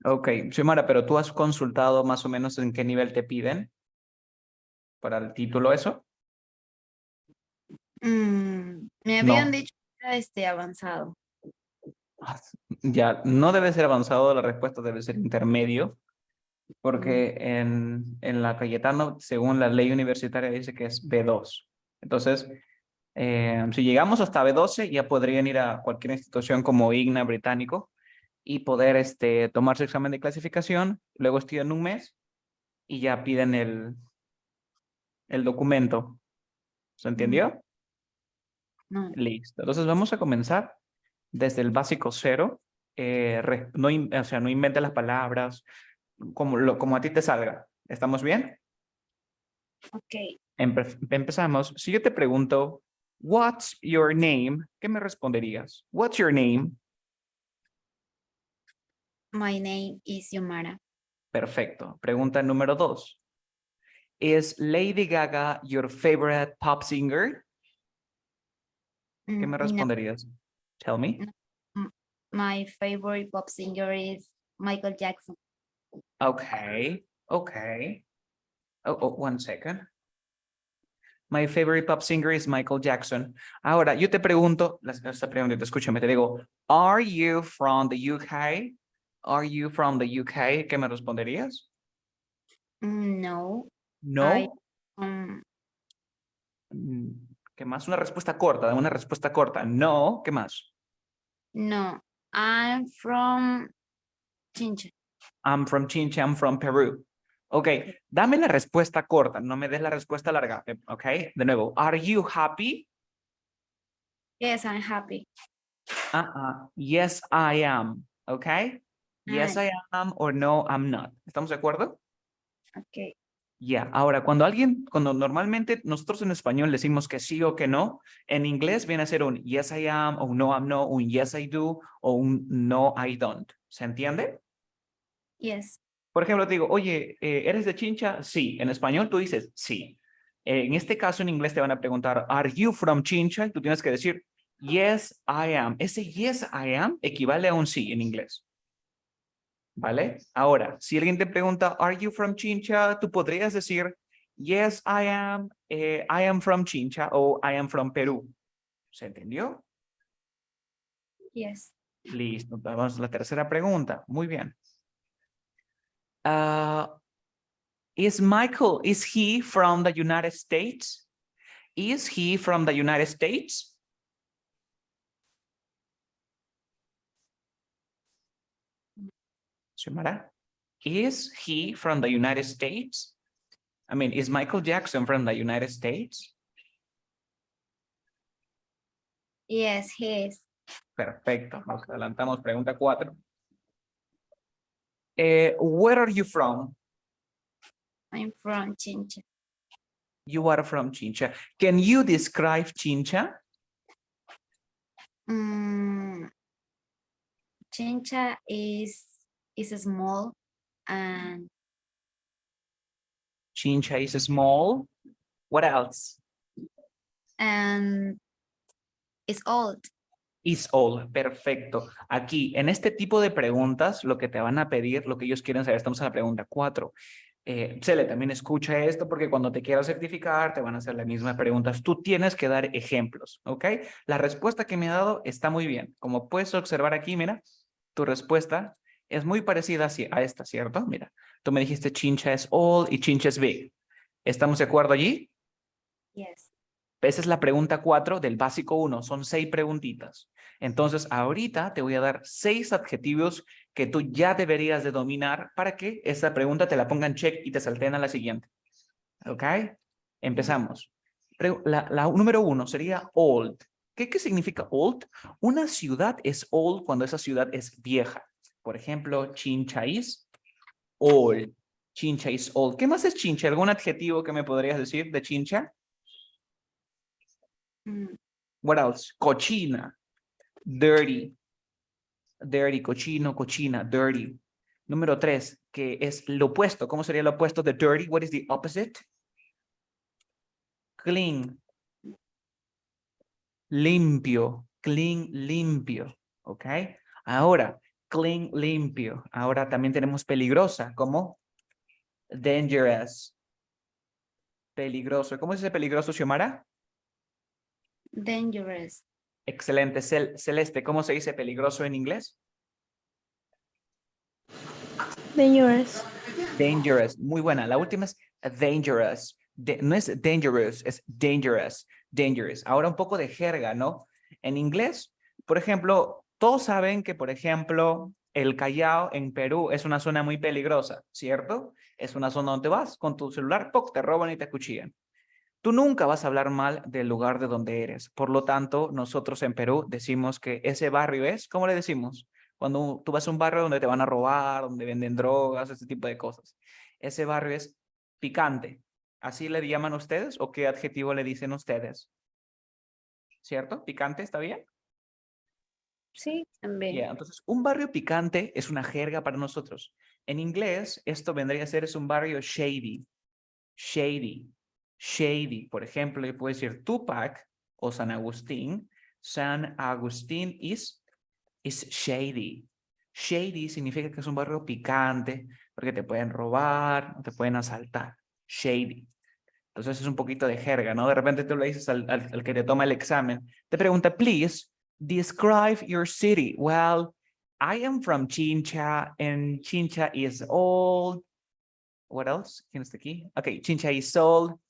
Ok, Xiomara, pero tú has consultado más o menos en qué nivel te piden para el título, eso. Me habían No. dicho que era avanzado. Ah, ya, no debe ser avanzado, la respuesta debe ser intermedio, Mm, porque en la Cayetano, según la ley universitaria, dice que es B2. Entonces, si llegamos hasta B12, ya podrían ir a cualquier institución como IGNA británico y poder tomar su examen de clasificación, luego estudian un mes y ya piden el documento. ¿Se mm, entendió? no, Listo. Entonces vamos a comenzar desde el básico cero. No, o sea, no inventes las palabras como a ti te salga. ¿Estamos bien? ok. Empezamos. Si yo te pregunto, What's your name? ¿Qué me responderías? What's your name? My name is Yomara. Perfecto. Pregunta número dos. Is Lady Gaga your favorite pop singer? ¿Qué me No, responderías? Tell me. no. M- My favorite pop singer is Michael Jackson. Okay. Okay. Oh, one second. My favorite pop singer is Michael Jackson. Ahora, yo te pregunto, esta pregunta, escúchame, te digo, Are you from the UK? Are you from the UK? ¿Qué me responderías? No, I No. um Mm, ¿Qué más? Una respuesta corta, dame una respuesta corta. No. ¿Qué más? no, I'm from Chincha. I'm from Chincha, I'm from Peru. Ok, dame la respuesta corta, no me des la respuesta larga. Ok, de nuevo, Are you happy? Yes, I'm happy. Yes, I am. Ok, Ah, yes, I am or no, I'm not. ¿Estamos de acuerdo? okay. Ya, ahora, cuando normalmente nosotros en español decimos que sí o que no, en inglés viene a ser un yes, I am, o un no, I'm no, un yes, I do, o un no, I don't. ¿Se entiende? Yes, Por ejemplo, te digo, oye, ¿eres de Chincha? Sí. En español tú dices sí. En este caso, en inglés te van a preguntar, ¿Are you from Chincha? Y tú tienes que decir, Yes, I am. Ese yes, I am equivale a un sí en inglés. ¿Vale? Ahora, si alguien te pregunta, ¿Are you from Chincha? Tú podrías decir, Yes, I am from Chincha o I am from Perú. ¿Se entendió? yes. Listo. Vamos a la tercera pregunta. Muy bien. Ah, is he from the United States? Is he from the United States? Xiomara, is he from the United States? I mean, is Michael Jackson from the United States? Yes, he is. Perfecto. Nos adelantamos. Pregunta 4. Where are you from? I'm from Chincha. You are from Chincha. Can you describe Chincha? Mm, Chincha is small and Chincha is small. What else? and is old. Is all. Perfecto. Aquí, en este tipo de preguntas, lo que te van a pedir, lo que ellos quieren saber, estamos en la pregunta 4. Cele, también escucha esto porque cuando te quieras certificar te van a hacer las mismas preguntas. Tú tienes que dar ejemplos, ¿ok? La respuesta que me ha dado está muy bien. Como puedes observar aquí, mira, tu respuesta es muy parecida a esta, ¿cierto? Mira, tú me dijiste chincha es all y chincha es big. ¿Estamos de acuerdo allí? Yes. Esa es la pregunta 4 del básico 1. Son 6 preguntitas. Entonces, ahorita te voy a dar 6 adjetivos que tú ya deberías de dominar para que esa pregunta te la pongan check y te salten a la siguiente. ¿Ok? Empezamos. La número 1 sería old. ¿Qué significa old? Una ciudad es old cuando esa ciudad es vieja. Por ejemplo, Chincha is old. Chincha is old. ¿Qué más es Chincha? ¿Algún adjetivo que me podrías decir de Chincha? Mm, What else? Cochina. Dirty, dirty, cochino, cochina, dirty. Número 3, que es lo opuesto. ¿Cómo sería lo opuesto de dirty? What is the opposite? Clean, limpio, clean, limpio. ¿Ok? Ahora, clean, limpio. Ahora también tenemos peligrosa, como dangerous, peligroso. ¿Cómo se dice peligroso, Xiomara? Dangerous. Excelente. Celeste, ¿cómo se dice peligroso en inglés? Dangerous. Dangerous. Muy buena. La última es dangerous. No es dangerous, es dangerous. Dangerous. Ahora un poco de jerga, ¿no? En inglés, por ejemplo, todos saben que, por ejemplo, el Callao en Perú es una zona muy peligrosa, ¿cierto? Es una zona donde vas con tu celular, ¡poc!, te roban y te acuchillan. Tú nunca vas a hablar mal del lugar de donde eres. Por lo tanto, nosotros en Perú decimos que ese barrio es, ¿cómo le decimos? Cuando tú vas a un barrio donde te van a robar, donde venden drogas, ese tipo de cosas. Ese barrio es picante. ¿Así le llaman ustedes o qué adjetivo le dicen ustedes? ¿Cierto? ¿Picante está bien? Sí, también. Yeah. Entonces, un barrio picante es una jerga para nosotros. En inglés, esto vendría a ser es un barrio shady. Shady. Shady. Por ejemplo, yo puedo decir Tupac o San Agustín. San Agustín is shady. Shady significa que es un barrio picante porque te pueden robar, te pueden asaltar. Shady. Entonces es un poquito de jerga, ¿no? De repente tú le dices al que te toma el examen, te pregunta, please, describe your city. Well, I am from Chincha and Chincha is old. What else? ¿Quién está aquí? Okay, Chincha is old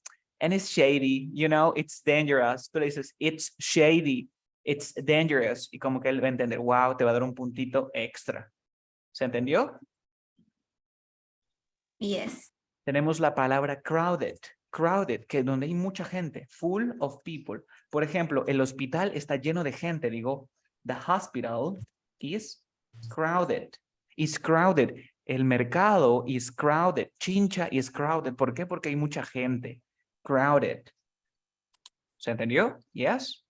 and it's shady, you know, it's dangerous. Tú le dices, it's shady, it's dangerous. Y como que él va a entender, wow, te va a dar un puntito extra. ¿Se entendió? Yes. Tenemos la palabra crowded. Crowded, que es donde hay mucha gente. Full of people. Por ejemplo, el hospital está lleno de gente. Digo, the hospital is crowded. Is crowded. El mercado is crowded. Chincha is crowded. ¿Por qué? Porque hay mucha gente. Crowded. ¿Se entendió? Yes.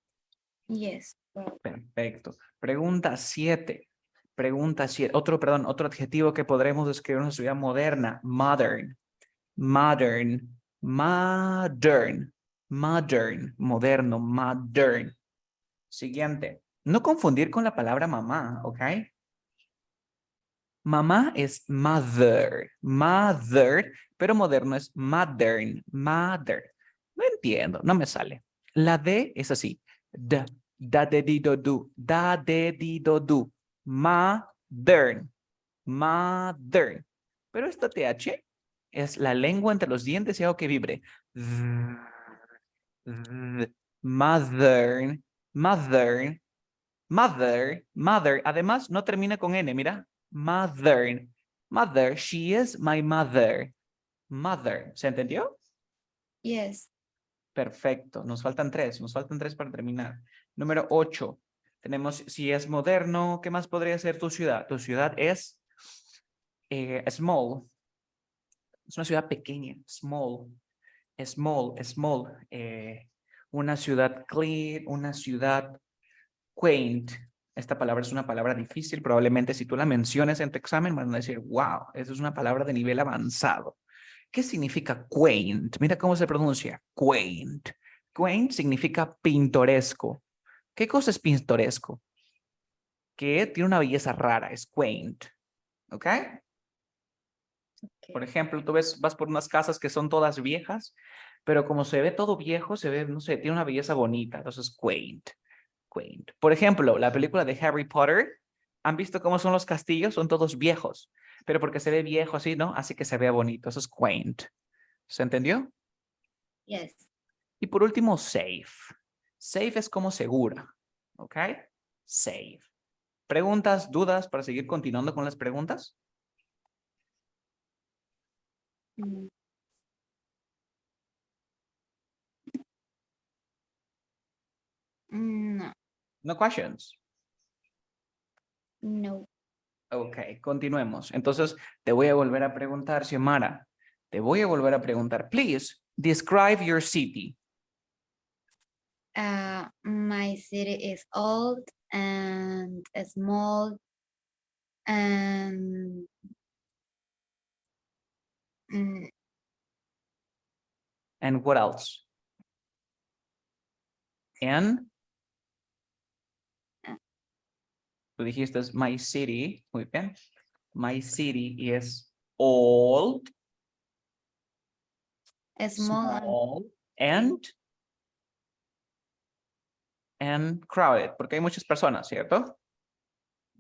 Yes. Perfecto. Pregunta 7. Pregunta 7. Otro adjetivo que podremos describir una ciudad moderna. Modern. Modern, modern, modern, moderno, modern. Siguiente. No confundir con la palabra mamá, ¿ok? Mamá es mother, mother, pero moderno es modern, mother. No entiendo, no me sale. La D es así. Da de di do do, da de di do do. Modern, modern. Pero esta TH es la lengua entre los dientes y hago que vibre. Mother, mother, mother, mother. Además, no termina con N, mira. Mother, mother, she is my mother. Mother, ¿se entendió? Yes. Perfecto, nos faltan tres para terminar. Número 8. Tenemos, si es moderno, ¿qué más podría ser tu ciudad? Tu ciudad es small. Es una ciudad pequeña, small, small. Una ciudad clean, una ciudad quaint. Esta palabra es una palabra difícil. Probablemente si tú la mencionas en tu examen van a decir, wow, esa es una palabra de nivel avanzado. ¿Qué significa quaint? Mira cómo se pronuncia, quaint. Quaint significa pintoresco. ¿Qué cosa es pintoresco? Que tiene una belleza rara, es quaint. ¿Ok? Por ejemplo, tú vas por unas casas que son todas viejas, pero como se ve todo viejo, se ve, no sé, tiene una belleza bonita. Entonces, quaint, quaint. Por ejemplo, la película de Harry Potter, ¿han visto cómo son los castillos? Son todos viejos, pero porque se ve viejo así, ¿no? Así que se vea bonito. Eso es quaint. ¿Se entendió? Yes. Y por último, safe. Safe es como segura, ¿ok? Safe. ¿Preguntas, dudas para seguir continuando con las preguntas? Mm, No. No questions. No. Ok, continuemos. Entonces, te voy a volver a preguntar, Xiomara. Te voy a volver a preguntar. Please, describe your city. My city is old and small and mm, And what else? And Tú dijiste es my city. Muy bien. My city y es old, Small. small, and crowded. Porque hay muchas personas, ¿cierto?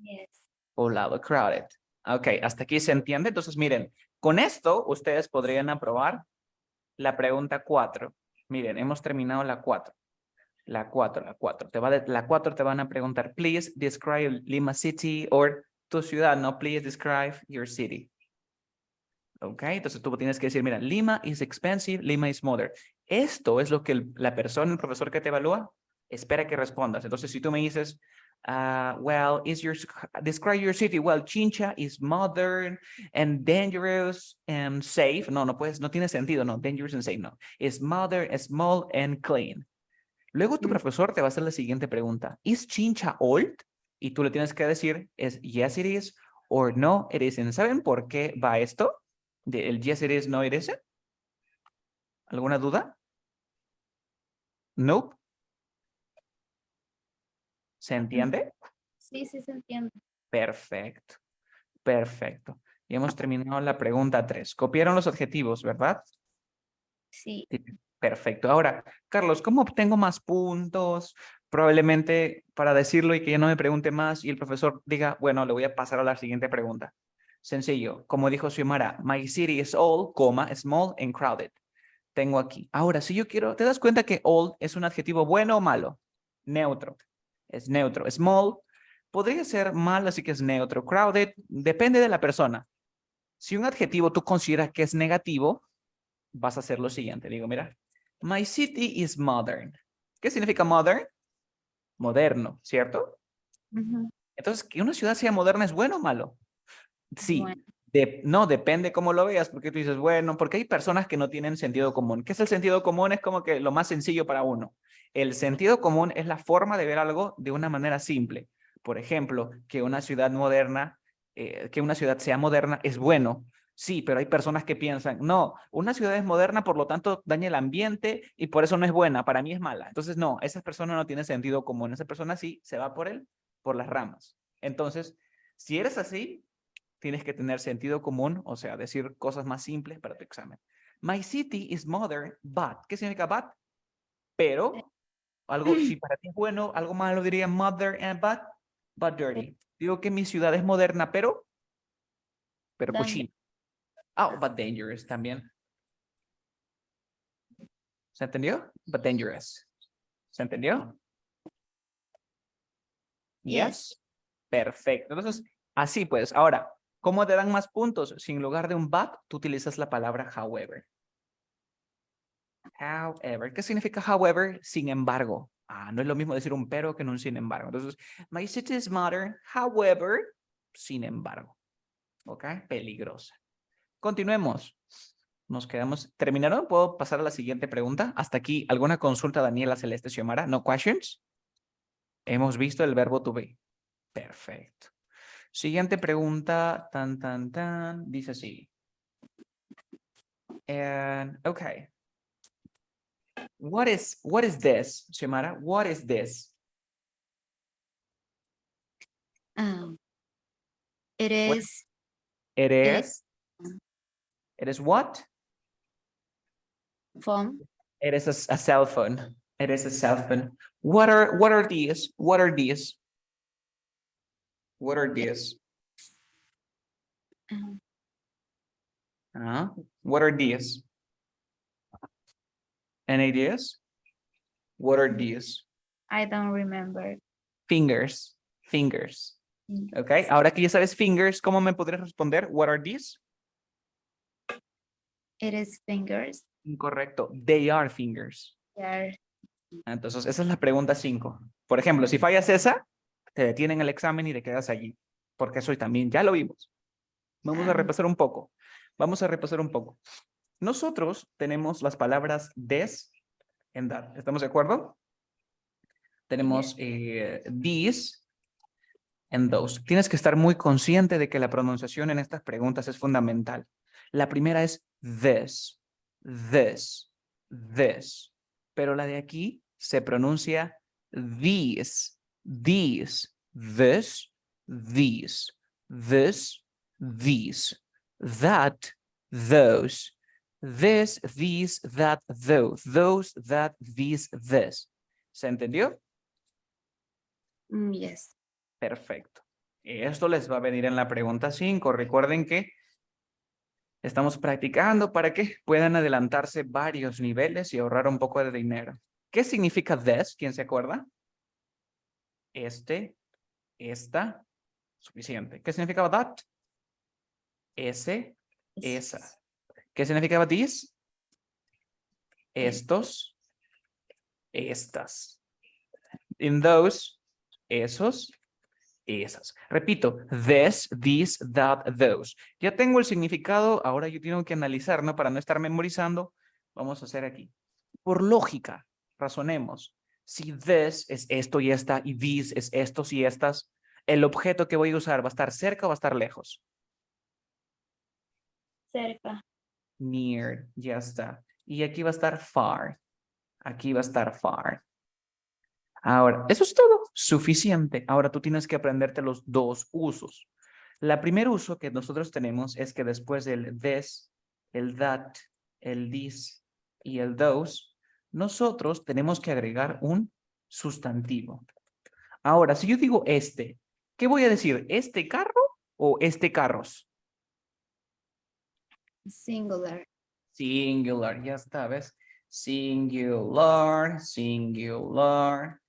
Yes. Poblado, crowded. Ok, hasta aquí se entiende. Entonces, miren, con esto ustedes podrían aprobar la pregunta 4. Miren, hemos terminado la 4. La 4. La 4 te van a preguntar, please describe Lima City or tu ciudad, no, please describe your city. Ok, entonces tú tienes que decir, mira, Lima is expensive, Lima is modern. Esto es lo que la persona, el profesor que te evalúa, espera que respondas. Entonces, si tú me dices, well, describe your city. Well, Chincha is modern and dangerous and safe. No, no tiene sentido, no, dangerous and safe, no. Is modern, small and clean. Luego tu profesor te va a hacer la siguiente pregunta. ¿Is Chincha old? Y tú le tienes que decir, es yes it is or no it isn't. ¿Saben por qué va esto? De el yes it is, no it isn't. ¿Alguna duda? Nope. ¿Se entiende? Sí, sí se entiende. Perfecto. Perfecto. Y hemos terminado la pregunta 3. Copiaron los adjetivos, ¿verdad? Sí. Sí, perfecto. Ahora, Carlos, ¿cómo obtengo más puntos? Probablemente para decirlo y que ya no me pregunte más y el profesor diga, bueno, le voy a pasar a la siguiente pregunta. Sencillo, como dijo Xiomara, my city is old, small and crowded. Tengo aquí. Ahora, si yo quiero, ¿te das cuenta que old es un adjetivo bueno o malo? Neutro. Es neutro. Small podría ser mal, así que es neutro. Crowded depende de la persona. Si un adjetivo tú consideras que es negativo, vas a hacer lo siguiente. Digo, mira, my city is modern. ¿Qué significa modern? Moderno, ¿cierto? Ujú. Entonces, que una ciudad sea moderna es bueno o malo. Sí, Bueno. no, depende cómo lo veas, porque tú dices, bueno, porque hay personas que no tienen sentido común. ¿Qué es el sentido común? Es como que lo más sencillo para uno. El sentido común es la forma de ver algo de una manera simple. Por ejemplo, que una ciudad moderna, que una ciudad sea moderna es bueno. Sí, pero hay personas que piensan, no, una ciudad es moderna, por lo tanto daña el ambiente y por eso no es buena, para mí es mala. Entonces, no, esa persona no tiene sentido común. Esa persona sí se va por las ramas. Entonces, si eres así, tienes que tener sentido común, o sea, decir cosas más simples para tu examen. My city is modern, but. ¿Qué significa but? Pero, algo, si para ti es bueno, algo malo diría mother and but dirty. Digo que mi ciudad es moderna, pero ¿Dónde? cochina. Oh, but dangerous también. ¿Se entendió? But dangerous. ¿Se entendió? Yes. Perfecto. Entonces, así pues. Ahora, ¿cómo te dan más puntos? Si en lugar de un but, tú utilizas la palabra however. However, ¿qué significa however? Sin embargo. No es lo mismo decir un pero que un sin embargo. Entonces, my city is modern, however, sin embargo. ¿Ok? Peligrosa. Continuemos. Nos quedamos. ¿Terminaron? ¿Puedo pasar a la siguiente pregunta? Hasta aquí, ¿alguna consulta, Daniela Celeste Xiomara? ¿No questions? Hemos visto el verbo to be. Perfecto. Siguiente pregunta. Dice así. Okay. What is this, Xiomara? What is this? It What is. it It is? is It is what? phone. It is a cell phone. It is a cell phone. What are these? What are these? What are these? What are these? Any ideas? What are these? I don't remember. Fingers. Fingers. Okay. Ahora que ya sabes fingers, ¿cómo me podrías responder? What are these? It is fingers. Incorrecto. They are fingers. Yeah. Entonces, esa es la pregunta 5. Por ejemplo, si fallas esa, te detienen el examen y te quedas allí. Porque eso también ya lo vimos. Vamos a repasar un poco. Nosotros tenemos las palabras des and that. ¿Estamos de acuerdo? Tenemos these and those. Tienes que estar muy consciente de que la pronunciación en estas preguntas es fundamental. La primera es this, this, this. Pero la de aquí se pronuncia these, this, these, this, these, that, those, this, these, that, those, that, these, this. ¿Se entendió? Yes. Perfecto. Esto les va a venir en la pregunta 5. Recuerden que estamos practicando para que puedan adelantarse varios niveles y ahorrar un poco de dinero. ¿Qué significa this? ¿Quién se acuerda? Este, esta, suficiente. ¿Qué significaba that? Ese, esa. ¿Qué significaba these? Estos, estas. In those, esos, esas. Repito, this, these, that, those. Ya tengo el significado, ahora yo tengo que analizar, ¿no? Para no estar memorizando, vamos a hacer aquí. Por lógica, razonemos. Si this es esto y esta, y these es estos y estas, el objeto que voy a usar va a estar cerca o va a estar lejos. Cerca. Near, ya está. Y aquí va a estar far. Aquí va a estar far. Ahora, eso es todo, suficiente. Ahora tú tienes que aprenderte los dos usos. El primer uso que nosotros tenemos es que después del this, el that, el this y el those, nosotros tenemos que agregar un sustantivo. Ahora, si yo digo este, ¿qué voy a decir? ¿Este carro o este carros? Singular. Singular, ya está, ¿ves? Singular, singular.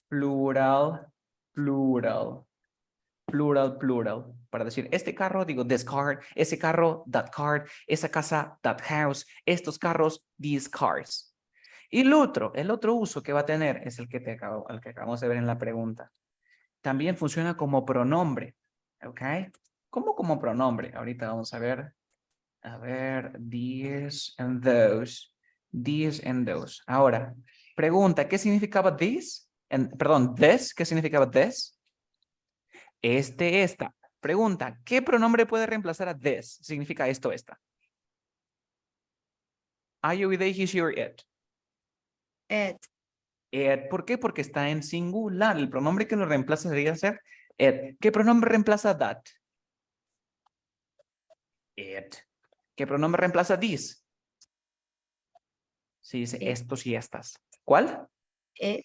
Plural, plural, plural, plural. Para decir este carro, digo this car, ese carro, that car, esa casa, that house, estos carros, these cars. Y el otro uso que va a tener es el que acabamos de ver en la pregunta. También funciona como pronombre, ¿ok? ¿Cómo como pronombre? Ahorita vamos a ver. A ver, these and those. These and those. Ahora, pregunta, ¿qué significaba this? Perdón, this, ¿qué significaba this? Esta. Pregunta, ¿qué pronombre puede reemplazar a this? Significa esto, esta. I, you, they, he, she, or it. It. It. ¿Por qué? Porque está en singular. El pronombre que lo reemplaza debería ser it. ¿Qué pronombre reemplaza that? It. ¿Qué pronombre reemplaza this? Sí, dice It. estos y estas. ¿Cuál? It.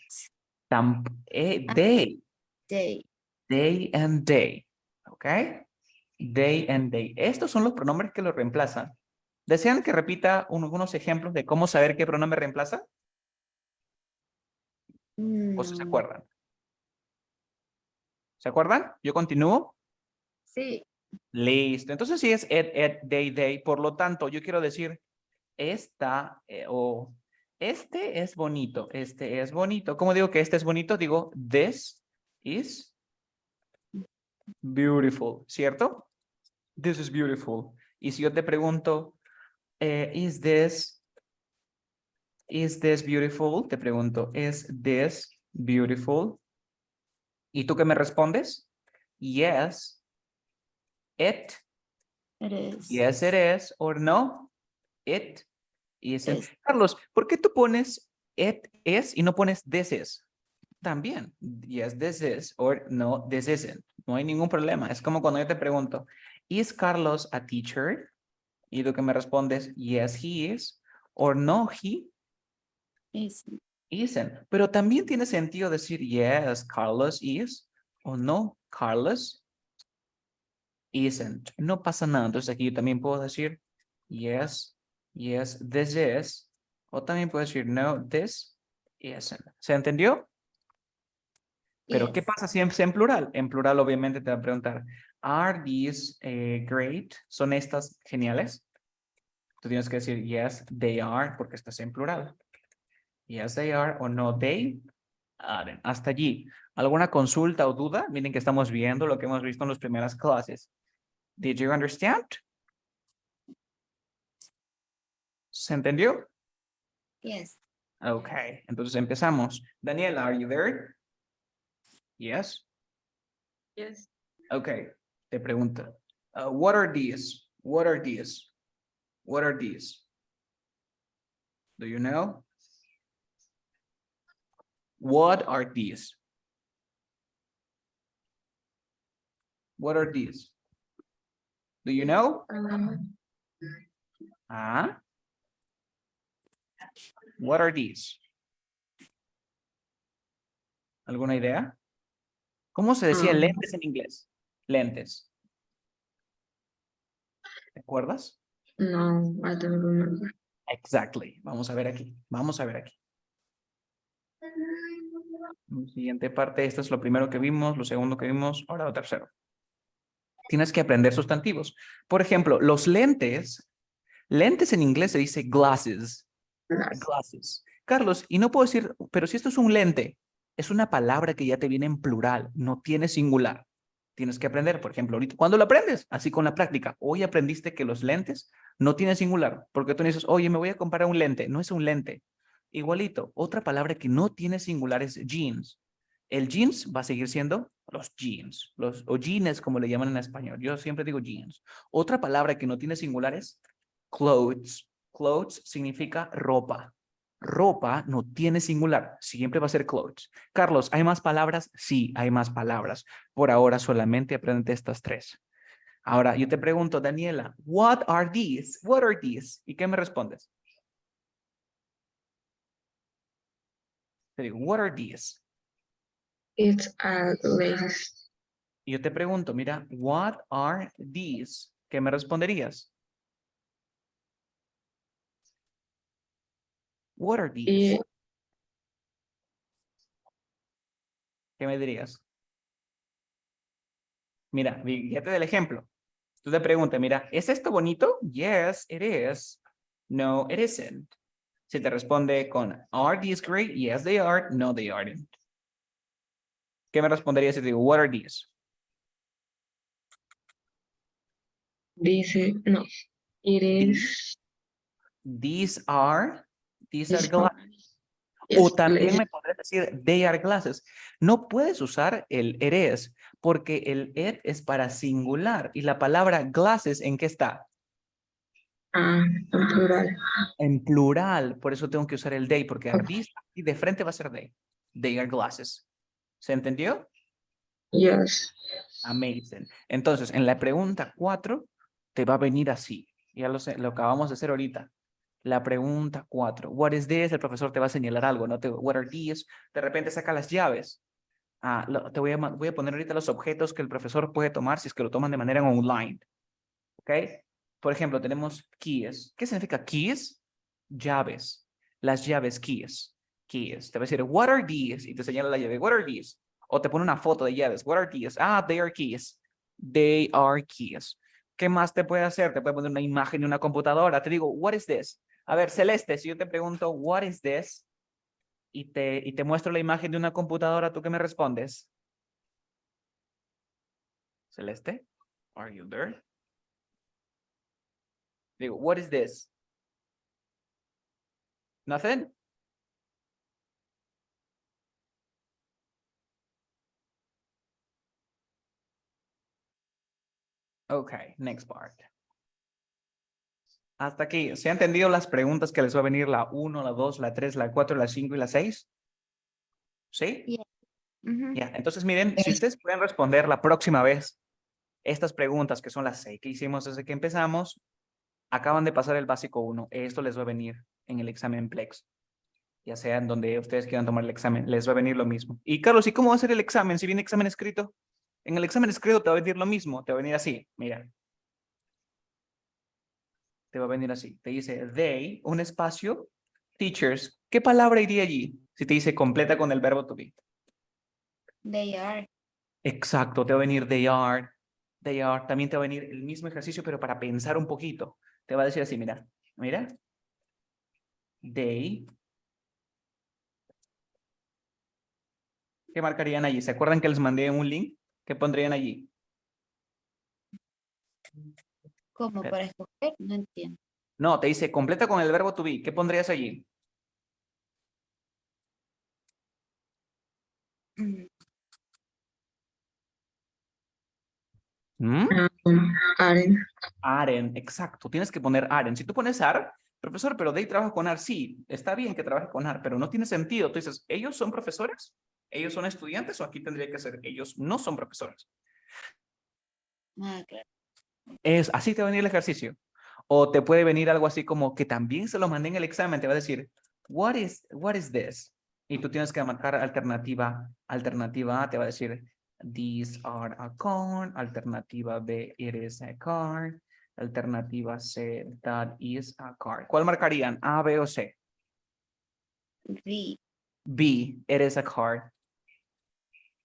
They. They. Day and day. ¿Ok? Day and day. Estos son los pronombres que lo reemplazan. ¿Desean que repita algunos ejemplos de cómo saber qué pronombre reemplaza? ¿O si se No. acuerdan? ¿Se acuerdan? ¿Yo continúo? Sí. Listo. Entonces sí es day, day. Por lo tanto, yo quiero decir esta o este es bonito. Este es bonito. ¿Cómo digo que este es bonito? Digo, this is beautiful. ¿Cierto? This is beautiful. Y si yo te pregunto, is this beautiful? Te pregunto, ¿is this beautiful? ¿Y tú qué me respondes? Yes, it. It is. Yes, it is. Or no, it isn't. Is. Carlos, ¿por qué tú pones it is y no pones this is? También, yes, this is. Or no, this isn't. No hay ningún problema. Es como cuando yo te pregunto, ¿is Carlos a teacher? Y tú que me respondes, yes, he is. Or no, he Is. isn't. Pero también tiene sentido decir, yes, Carlos is. O no, Carlos isn't. No pasa nada. Entonces aquí yo también puedo decir, yes, yes, this is. O también puedo decir, no, this isn't. ¿Se entendió? Pero ¿qué Yes. pasa si es en plural? En plural obviamente te va a preguntar, ¿are these great? ¿Son estas geniales? Tú tienes que decir, yes, they are, porque estás en plural. Yes, they are, o no, they are. Hasta allí. ¿Alguna consulta o duda? Miren que estamos viendo lo que hemos visto en las primeras clases. Did you understand? ¿Se entendió? Yes. Okay, entonces empezamos. Daniela, are you there? Yes. Yes. Okay, te pregunto. What are these? What are these? What are these? Do you know? What are these? What are these? Do you know? Um, Ah. What are these? ¿Alguna idea? ¿Cómo se decía lentes en inglés? Lentes. ¿Te acuerdas? no, I don't remember. Exactly. Vamos a ver aquí. Vamos a ver aquí. Siguiente parte. Esto es lo primero que vimos, lo segundo que vimos, ahora lo tercero. Tienes que aprender sustantivos. Por ejemplo, los lentes. Lentes en inglés se dice glasses. Glasses. Carlos, y no puedo decir, pero si esto es un lente, es una palabra que ya te viene en plural, no tiene singular. Tienes que aprender, por ejemplo, ahorita, ¿cuándo lo aprendes? Así con la práctica. Hoy aprendiste que los lentes no tienen singular, porque tú dices, oye, me voy a comprar un lente. No es un lente. Igualito, otra palabra que no tiene singular es jeans. El jeans va a seguir siendo los jeans, o jeans como le llaman en español. Yo siempre digo jeans. Otra palabra que no tiene singular es clothes. Clothes significa ropa. Ropa no tiene singular, siempre va a ser clothes. Carlos, ¿hay más palabras? Sí, hay más palabras. Por ahora solamente aprende estas tres. Ahora, yo te pregunto, Daniela, what are these? What are these? ¿Y qué me respondes? Te digo, what are these? It's a lace. Y yo te pregunto, mira, what are these? ¿Qué me responderías? What are these? Y ¿Qué me dirías? Mira, ya te doy el ejemplo. Tú te preguntas, mira, ¿es esto bonito? Yes, it is. No, it isn't. Si te responde con, are these great? Yes, they are. No, they aren't. ¿Qué me responderías si te digo, what are these? dice, no, it is, These are is glasses. yes, O también lace. me podrías decir, they are glasses. No puedes usar el it is, porque el it es para singular. Y la palabra glasses, ¿en qué está? Ah, en plural. En plural. Por eso tengo que usar el they, porque Okay. these y de frente va a ser they. They are glasses. ¿Se entendió? Yes. Amazing. Entonces, en la pregunta 4, te va a venir así. Ya lo acabamos de hacer ahorita. La pregunta 4. What is this? El profesor te va a señalar algo, ¿no? What are these? De repente saca las llaves. Te voy a poner ahorita los objetos que el profesor puede tomar si es que lo toman de manera online. ¿Ok? Por ejemplo, tenemos keys. ¿Qué significa keys? Llaves. Las llaves, keys. Keys. Te va a decir, what are these? Y te señala la llave, what are these? O te pone una foto de llaves, what are these? They are keys. They are keys. ¿Qué más te puede hacer? Te puede poner una imagen de una computadora. Te digo, what is this? A ver, Celeste, si yo te pregunto, what is this? Y te muestro la imagen de una computadora, ¿tú qué me respondes? Celeste, are you there? Digo, what is this? Nothing? Okay, next part. Hasta aquí. ¿Se han entendido las preguntas que les va a venir la 1, la 2, la 3, la 4, la 5 y la 6? ¿Sí? Yeah. Mhm. Ya, entonces miren, si ustedes pueden responder la próxima vez estas preguntas, que son las 6 que hicimos desde que empezamos, acaban de pasar el básico 1. Esto les va a venir en el examen Plex. Ya sea en donde ustedes quieran tomar el examen, les va a venir lo mismo. Y Carlos, ¿y cómo va a ser el examen? Si viene examen escrito, en el examen escrito te va a venir lo mismo, te va a venir así, mira. Te va a venir así, te dice they, un espacio, teachers. ¿Qué palabra iría allí? Si te dice completa con el verbo to be. They are. Exacto, te va a venir they are, they are. También te va a venir el mismo ejercicio, pero para pensar un poquito. Te va a decir así, mira, mira. They. ¿Qué marcarían allí? ¿Se acuerdan que les mandé un link? ¿Qué pondrían allí? ¿Cómo para escoger? No entiendo. No, te dice completa con el verbo to be. ¿Qué pondrías allí? Mm, ¿Mm? Aren. Aren, exacto. Tienes que poner Aren. Si tú pones AR, profesor, pero they trabaja con AR. Sí, está bien que trabaje con AR, pero no tiene sentido. Tú dices, ¿ellos son profesores? ¿Ellos son estudiantes? O aquí tendría que ser, ellos no son profesores. Ah, claro. Así te va a venir el ejercicio. O te puede venir algo así como que también se lo mandé en el examen, te va a decir, what is this? Y tú tienes que marcar alternativa A, te va a decir, these are a car. Alternativa B, it is a car. Alternativa C, that is a car. ¿Cuál marcarían? A, B o C. B. B, it is a car.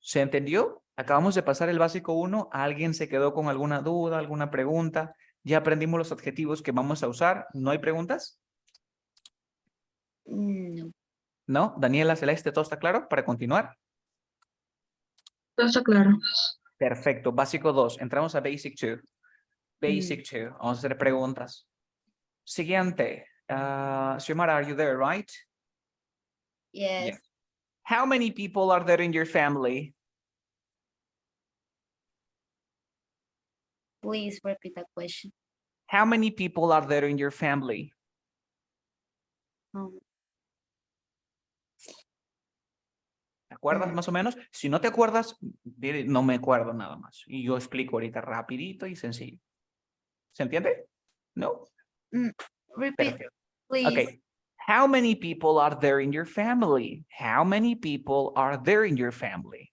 ¿Se entendió? Acabamos de pasar el básico 1. ¿Alguien se quedó con alguna duda, alguna pregunta? Ya aprendimos los adjetivos que vamos a usar. ¿No hay preguntas? No. ¿No? Daniela, Celeste, ¿todo está claro para continuar? Todo está claro. Perfecto. Básico 2. Entramos a Basic 2. Basic 2. Vamos a hacer preguntas. Siguiente. Xiomara, are you there, right? Yes. Yeah. How many people are there in your family? Please repeat the question. How many people are there in your family? Um, ¿Te acuerdas más o menos? Si no te acuerdas, dile, no me acuerdo nada más. Y yo explico ahorita rapidito y sencillo. ¿Se entiende? ¿No? repeat, Perfecto. please. Okay. How many people are there in your family? How many people are there in your family?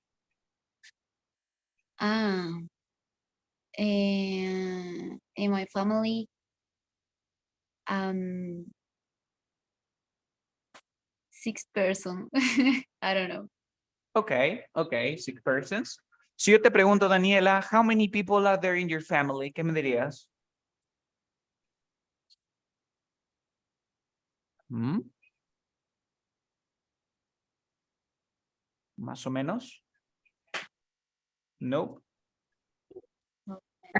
In my family, 6 person. I don't know. Okay, 6 persons. Si yo te pregunto, Daniela, how many people are there in your family? ¿Qué me dirías? ¿Mm? ¿Más o menos? No.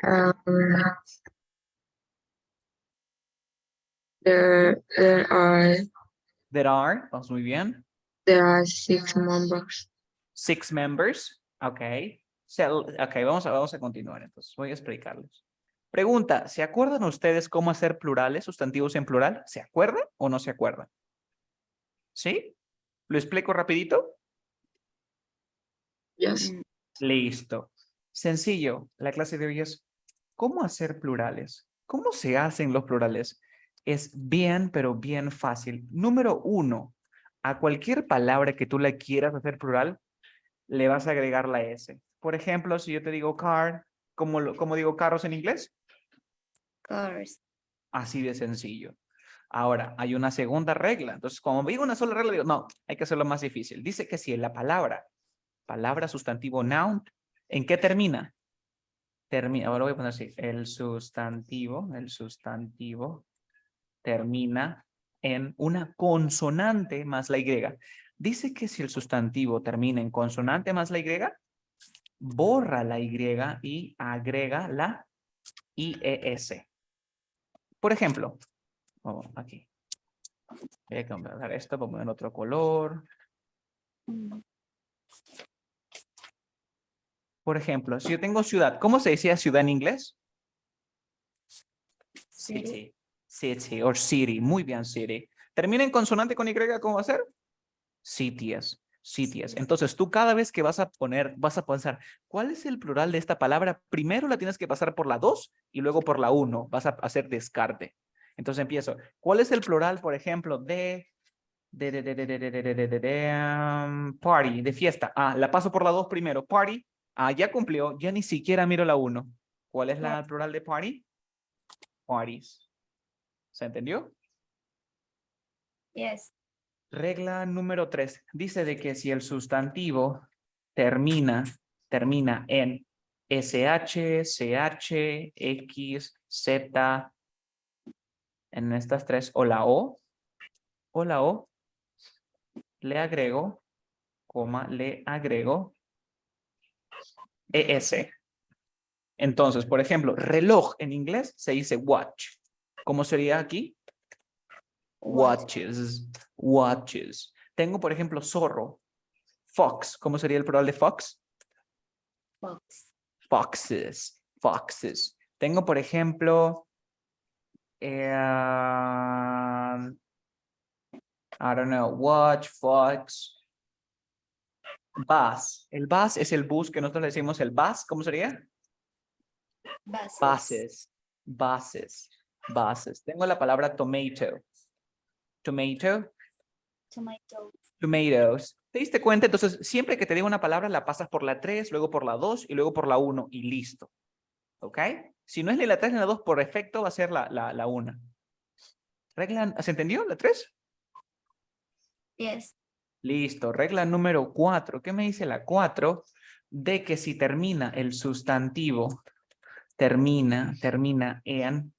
Um, there Vamos muy bien. are 6 members. 6 members. Okay. Okay, vamos a continuar entonces. Voy a explicarles. Pregunta, ¿se acuerdan ustedes cómo hacer plurales, sustantivos en plural? ¿Se acuerdan o no se acuerdan? ¿Sí? ¿Lo explico rapidito? Yes. Listo. Sencillo. La clase de hoy es ¿cómo hacer plurales? ¿Cómo se hacen los plurales? Es bien, pero bien fácil. Número 1, a cualquier palabra que tú le quieras hacer plural, le vas a agregar la S. Por ejemplo, si yo te digo car, ¿cómo digo carros en inglés? Cars. Así de sencillo. Ahora, hay una segunda regla. Entonces, como digo una sola regla, digo, no, hay que hacerlo más difícil. Dice que si la palabra sustantivo noun, ¿en qué termina? Ahora voy a poner así, el sustantivo termina en una consonante más la Y. Dice que si el sustantivo termina en consonante más la Y, borra la Y y agrega la IES. Por ejemplo, aquí. Voy a cambiar esto, voy a poner otro color. Por ejemplo, si yo tengo ciudad, ¿cómo se decía ciudad en inglés? City. City or city. Muy bien, city. ¿Termina en consonante con Y? ¿Cómo va a ser? Cities. Entonces, tú cada vez que vas a pensar, ¿cuál es el plural de esta palabra? Primero la tienes que pasar por la 2 y luego por la 1. Vas a hacer descarte. Entonces empiezo. ¿Cuál es el plural, por ejemplo, de party, de fiesta? La paso por la 2 primero. Party. Ya cumplió. Ya ni siquiera miro la 1. ¿Cuál es la plural de party? Parties. ¿Se entendió? Yes. Regla número 3. Dice de que si el sustantivo termina en SH, CH, X, Z, en estas tres, o la O, le agrego, ES. Entonces, por ejemplo, reloj en inglés se dice watch. ¿Cómo sería aquí? Watches. Tengo, por ejemplo, zorro. Fox. ¿Cómo sería el plural de fox? Fox. Foxes. Tengo, por ejemplo, I don't know, watch, fox, bus. El bus es el bus que nosotros le decimos el bus. ¿Cómo sería? Bases. Bases. Tengo la palabra tomato. Tomato. Tomato. Tomatoes. ¿Te diste cuenta? Entonces, siempre que te diga una palabra, la pasas por la 3, luego por la 2 y luego por la 1 y listo. ¿Ok? Si no es ni la 3 ni la 2, por efecto va a ser la 1. Regla, ¿se entendió la 3? Yes. Listo. Regla número 4. ¿Qué me dice la 4? De que si termina el sustantivo, termina en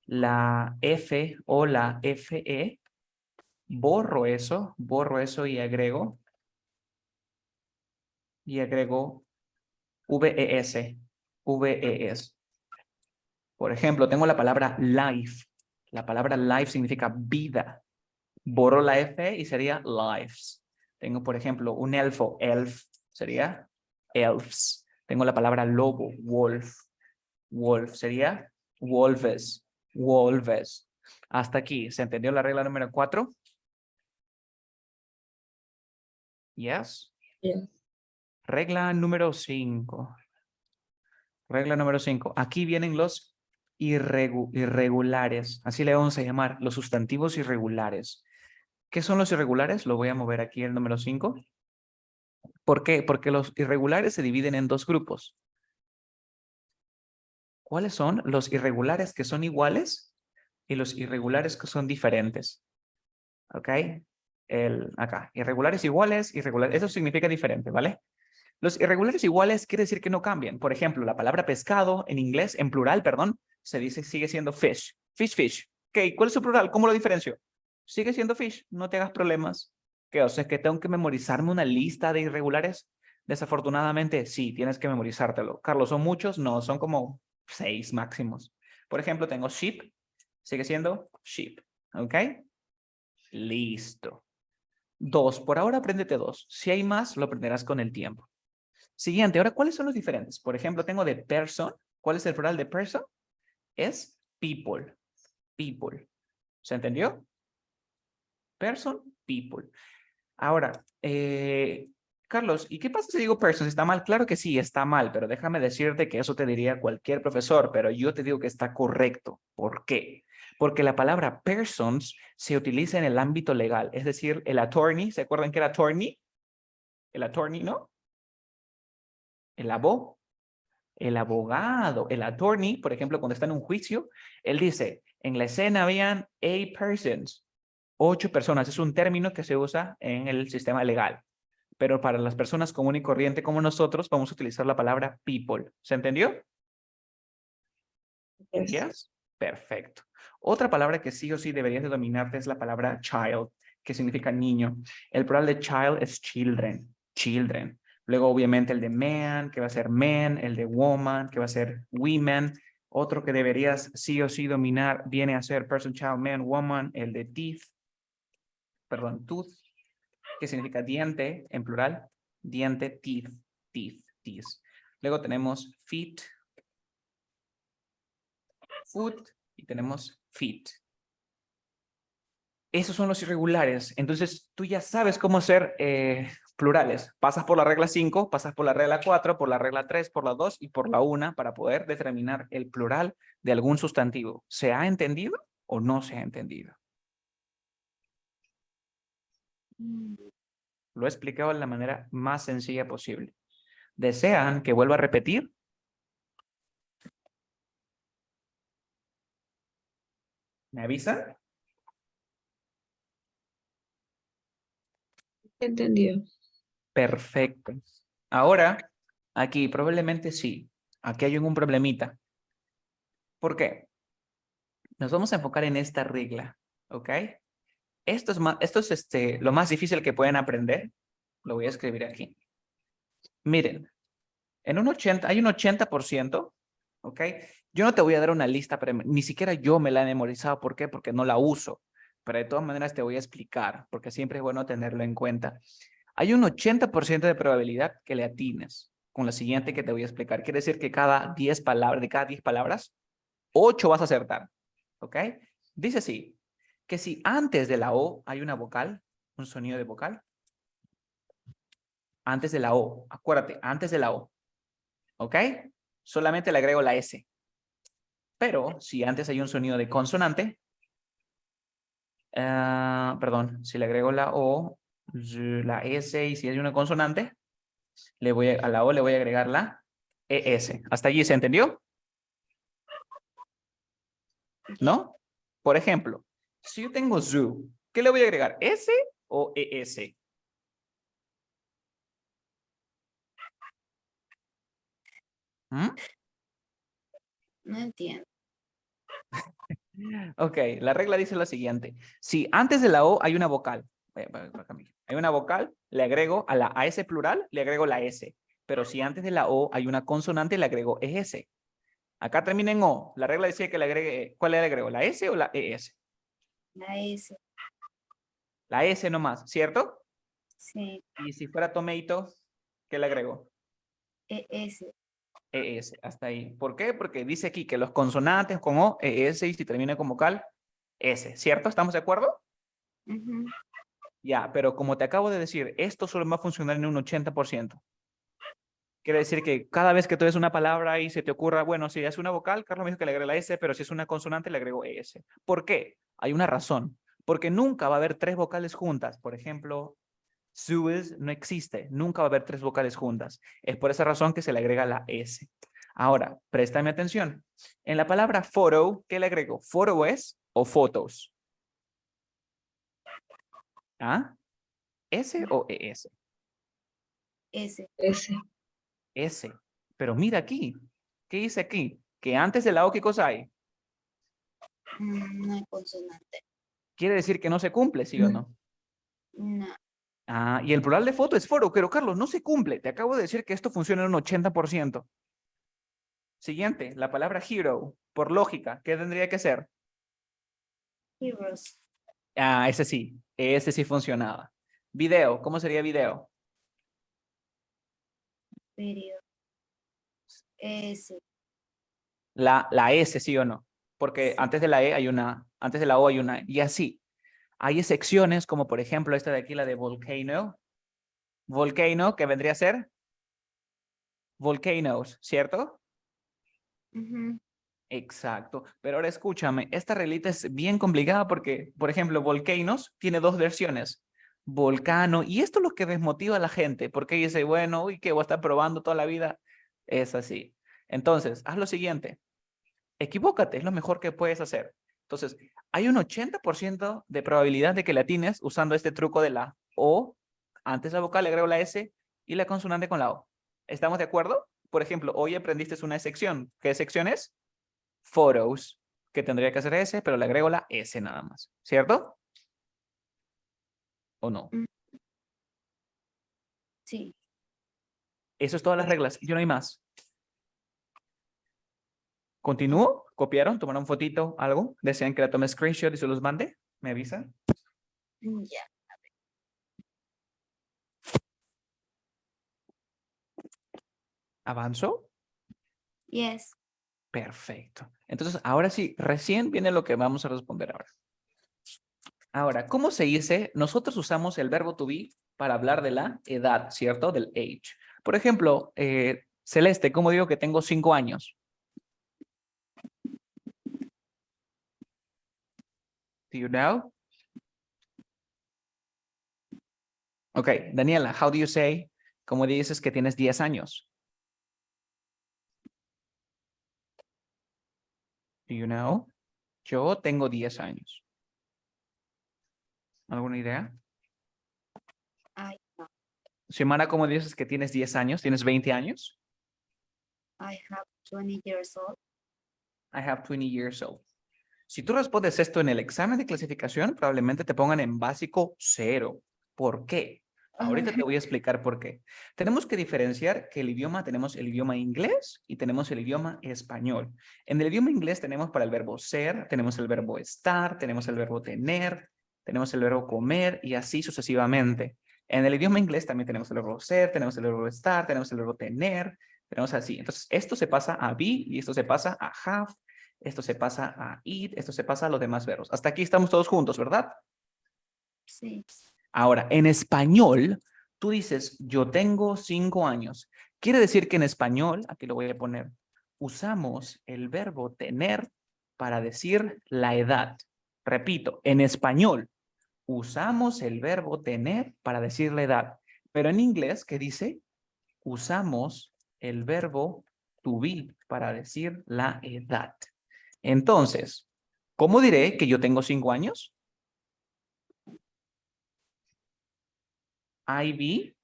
la F o la FE, borro eso y agrego VES. VES. Por ejemplo, tengo la palabra life. La palabra life significa vida. Borro la F y sería lives. Tengo, por ejemplo, un elfo. Elf sería elves. Tengo la palabra lobo. Wolf. Wolf sería wolves. Wolves. Hasta aquí. ¿Se entendió la regla número 4? Yes. Yes. Regla número 5. Regla número 5. Aquí vienen los irregulares. Así le vamos a llamar, los sustantivos irregulares. ¿Qué son los irregulares? Lo voy a mover aquí el número 5. ¿Por qué? Porque los irregulares se dividen en dos grupos. ¿Cuáles son? Los irregulares que son iguales y los irregulares que son diferentes. ¿Ok? Acá, irregulares iguales, irregulares. Eso significa diferente, ¿vale? Los irregulares iguales quiere decir que no cambian. Por ejemplo, la palabra pescado en inglés, en plural, perdón, se dice, sigue siendo fish. Fish, fish. Ok, ¿cuál es su plural? ¿Cómo lo diferencio? Sigue siendo fish, no te hagas problemas. ¿Qué? O sea, que tengo que memorizarme una lista de irregulares. Desafortunadamente, sí, tienes que memorizártelo. Carlos, ¿son muchos? No, son como 6 máximos. Por ejemplo, tengo sheep, sigue siendo sheep. ¿Ok? Listo. 2, por ahora apréndete 2. Si hay más, lo aprenderás con el tiempo. Siguiente, ahora, ¿cuáles son los diferentes? Por ejemplo, tengo de person. ¿Cuál es el plural de person? Es people. People. ¿Se entendió? Person, people. Ahora, Carlos, ¿y qué pasa si digo person? ¿Está mal? Claro que sí, está mal, pero déjame decirte que eso te diría cualquier profesor, pero yo te digo que está correcto. ¿Por qué? Porque la palabra persons se utiliza en el ámbito legal, es decir, el attorney, ¿se acuerdan que era attorney? El attorney, ¿no? El abogado. El abogado, el attorney, por ejemplo, cuando está en un juicio, él dice, en la escena habían 8 persons, 8 personas. Es un término que se usa en el sistema legal. Pero para las personas común y corriente como nosotros, vamos a utilizar la palabra people. ¿Se entendió? Yes. Yes. Perfecto. Otra palabra que sí o sí deberías de dominarte es la palabra child, que significa niño. El plural de child es children. Children. Luego, obviamente, el de man, que va a ser men, el de woman, que va a ser women. Otro que deberías sí o sí dominar viene a ser person, child, man, woman, el de teeth, perdón, tooth, que significa diente en plural. Diente, teeth, teeth, teeth. Luego tenemos feet, foot y tenemos feet. Esos son los irregulares. Entonces, tú ya sabes cómo hacer plurales. Pasas por la regla 5, pasas por la regla 4, por la regla 3, por la 2 y por la 1 para poder determinar el plural de algún sustantivo. ¿Se ha entendido o no se ha entendido? Lo he explicado de la manera más sencilla posible. ¿Desean que vuelva a repetir? ¿Me avisan? Entendido. Perfecto. Ahora, aquí probablemente sí. Aquí hay un problemita. ¿Por qué? Nos vamos a enfocar en esta regla, ¿ok? Esto es lo más difícil que pueden aprender. Lo voy a escribir aquí. Miren, hay un 80%, ¿ok? Yo no te voy a dar una lista, pero ni siquiera yo me la he memorizado. ¿Por qué? Porque no la uso. Pero de todas maneras te voy a explicar, porque siempre es bueno tenerlo en cuenta. Hay un 80% de probabilidad que le atines con la siguiente que te voy a explicar. Quiere decir que de cada 10 palabras, 8 vas a acertar, ¿ok? Dice así, que si antes de la O hay una vocal, un sonido de vocal, antes de la O, acuérdate, antes de la O, ¿ok? Solamente le agrego la S. Pero si antes hay un sonido de consonante, perdón, si le agrego la O, la S y si hay una consonante, a la O le voy a agregar la ES. ¿Hasta allí se entendió? ¿No? Por ejemplo, si yo tengo zoo, ¿qué le voy a agregar? ¿S o ES? ¿Mm? No entiendo. Ok, la regla dice lo siguiente. Si antes de la O hay una vocal, hay una vocal, le agrego a ese plural, le agrego la S. Pero si antes de la O hay una consonante, le agrego ES. Acá termina en O. La regla decía que le agregue, ¿cuál le agrego? ¿La S o la ES? La S. La S nomás, ¿cierto? Sí. Y si fuera tomato, ¿qué le agrego? ES. ES, hasta ahí. ¿Por qué? Porque dice aquí que los consonantes con O, ES y si termina con vocal, S, ¿cierto? ¿Estamos de acuerdo? Ujú. Ya, pero como te acabo de decir, esto solo va a funcionar en un 80%. Quiere decir que cada vez que tú ves una palabra y se te ocurra, bueno, si es una vocal, Carlos me dijo que le agregue la S, pero si es una consonante, le agrego ES. ¿Por qué? Hay una razón. Porque nunca va a haber tres vocales juntas. Por ejemplo, Suez no existe. Nunca va a haber tres vocales juntas. Es por esa razón que se le agrega la S. Ahora, préstame atención. En la palabra photo, ¿qué le agrego? ¿Photos o fotos? ¿Ah? ¿S o ES? S. S. S. Pero mira aquí. ¿Qué dice aquí? Que antes de la O, ¿qué cosa hay? No hay consonante. Quiere decir que no se cumple, ¿sí o no? No. Ah, y el plural de foto es foro, pero Carlos, no se cumple. Te acabo de decir que esto funciona en un 80%. Siguiente, la palabra hero. Por lógica, ¿qué tendría que ser? Heroes. Ah, ese sí funcionaba. Video, ¿cómo sería video? Video. S. La S, ¿sí o no? Porque Sí. antes de la E hay una, antes de la O hay una, y así. Hay excepciones, como por ejemplo esta de aquí, la de volcano. Volcano, que vendría a ser volcanoes, ¿cierto? Ujú. Exacto. Pero ahora escúchame, esta reglita es bien complicada porque, por ejemplo, volcanoes tiene dos versiones. Volcano, y esto es lo que desmotiva a la gente, porque dice, bueno, uy, que voy a estar probando toda la vida. Es así. Entonces, haz lo siguiente. Equivócate, es lo mejor que puedes hacer. Entonces, hay un 80% de probabilidad de que la atines usando este truco de la O, antes la vocal le agrego la S y la consonante con la O. ¿Estamos de acuerdo? Por ejemplo, hoy aprendiste una sección. ¿Qué sección es? Photos, que tendría que hacer S, pero le agrego la S nada más. ¿Cierto? ¿O no? Mm, Sí. Eso es todas las reglas. Yo no hay más. ¿Continúo? ¿Copiaron? ¿Tomaron fotito? ¿Algo? ¿Desean que la tome screenshot y se los mande? ¿Me avisan? Ya. ¿Avanzo? Yes. Perfecto. Entonces, ahora sí, recién viene lo que vamos a responder ahora. Ahora, ¿cómo se dice? Nosotros usamos el verbo to be para hablar de la edad, ¿cierto? Del age. Por ejemplo, Celeste, ¿cómo digo que tengo 5 años? Do you know? Ok, Daniela, how do you say? ¿Cómo dices que tienes 10 años? Do you know? Yo tengo 10 años. ¿Alguna idea? I have. Xiomara, ¿cómo dices que tienes 10 años? ¿Tienes 20 años? I have 20 years old. I have 20 years old. Si tú respondes esto en el examen de clasificación, probablemente te pongan en básico 0. ¿Por qué? Ahorita te voy a explicar por qué. Tenemos que diferenciar que el idioma, tenemos el idioma inglés y tenemos el idioma español. En el idioma inglés tenemos para el verbo ser, tenemos el verbo estar, tenemos el verbo tener, tenemos el verbo comer y así sucesivamente. En el idioma inglés también tenemos el verbo ser, tenemos el verbo estar, tenemos el verbo tener, tenemos así. Entonces, esto se pasa a be y esto se pasa a have. Esto se pasa a eat, esto se pasa a los demás verbos. Hasta aquí estamos todos juntos, ¿verdad? Sí. Ahora, en español, tú dices, yo tengo 5 años. Quiere decir que en español, aquí lo voy a poner, usamos el verbo tener para decir la edad. Repito, en español, usamos el verbo tener para decir la edad. Pero en inglés, ¿qué dice? Usamos el verbo to be para decir la edad. Entonces, ¿cómo diré que yo tengo 5 años? I be,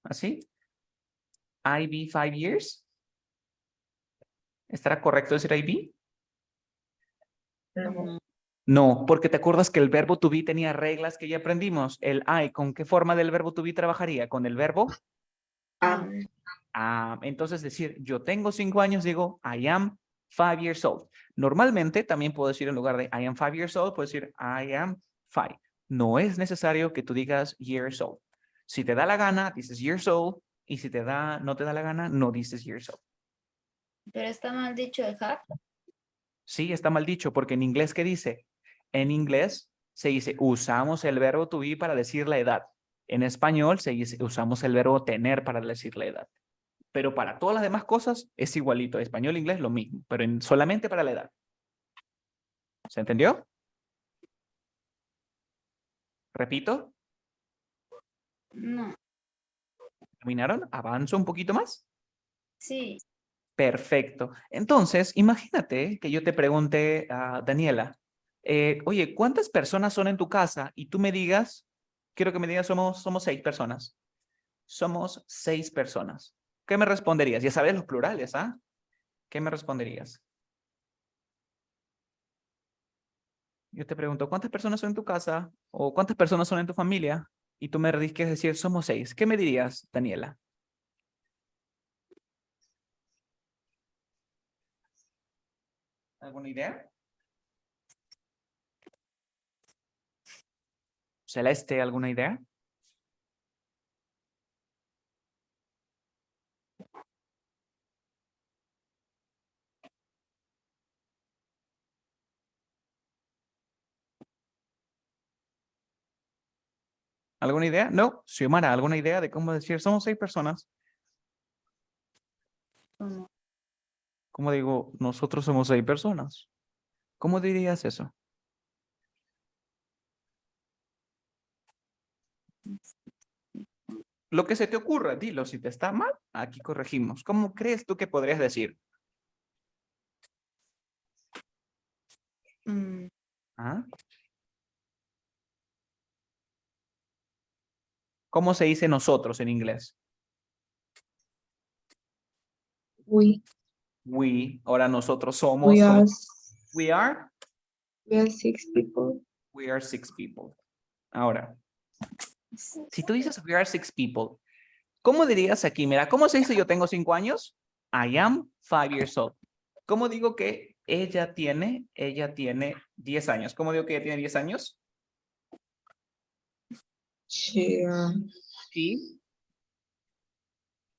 así. I be 5 years. ¿Estará correcto decir I be? No. No, porque te acuerdas que el verbo to be tenía reglas que ya aprendimos. El I, ¿con qué forma del verbo to be trabajaría? Con el verbo Am. entonces decir, yo tengo 5 años, digo, I am 5 years old. Normalmente también puedo decir en lugar de I am 5 years old, puedo decir I am 5. No es necesario que tú digas years old. Si te da la gana, dices years old. Y si no te da la gana, no dices years old. Pero está mal dicho el have. Sí, está mal dicho, porque en inglés, ¿qué dice? En inglés se dice, usamos el verbo to be para decir la edad. En español se dice, usamos el verbo tener para decir la edad. Pero para todas las demás cosas es igualito. Español e inglés lo mismo, pero solamente para la edad. ¿Se entendió? Repito. No, ¿Terminaron? ¿Avanzo un poquito más? sí. Perfecto. Entonces, imagínate que yo te pregunte a Daniela, oye, ¿cuántas personas son en tu casa? Y tú me digas, quiero que me digas, somos 6 personas. Somos 6 personas. ¿Qué me responderías? Ya sabes los plurales, ¿ah? ¿Qué me responderías? Yo te pregunto, ¿cuántas personas son en tu casa? ¿O cuántas personas son en tu familia? Y tú me quieres decir, somos 6. ¿Qué me dirías, Daniela? ¿Alguna idea? Celeste, ¿alguna idea? ¿Alguna idea? No. Xiomara, ¿alguna idea de cómo decir somos 6 personas? Como, ¿Cómo digo, nosotros somos 6 personas? ¿Cómo dirías eso? Lo que se te ocurra, dilo. Si te está mal, aquí corregimos. ¿Cómo crees tú que podrías decir? mm, ¿Ah? ¿Cómo se dice nosotros en inglés? We. We. Ahora nosotros somos. We ¿Cómo? are. We are. We are 6 people. We are 6 people. Ahora, si tú dices we are 6 people, ¿cómo dirías aquí? Mira, ¿cómo se dice yo tengo 5 años? I am 5 years old. ¿Cómo digo que ella tiene 10 años? ¿Cómo digo que ella tiene 10 años? She.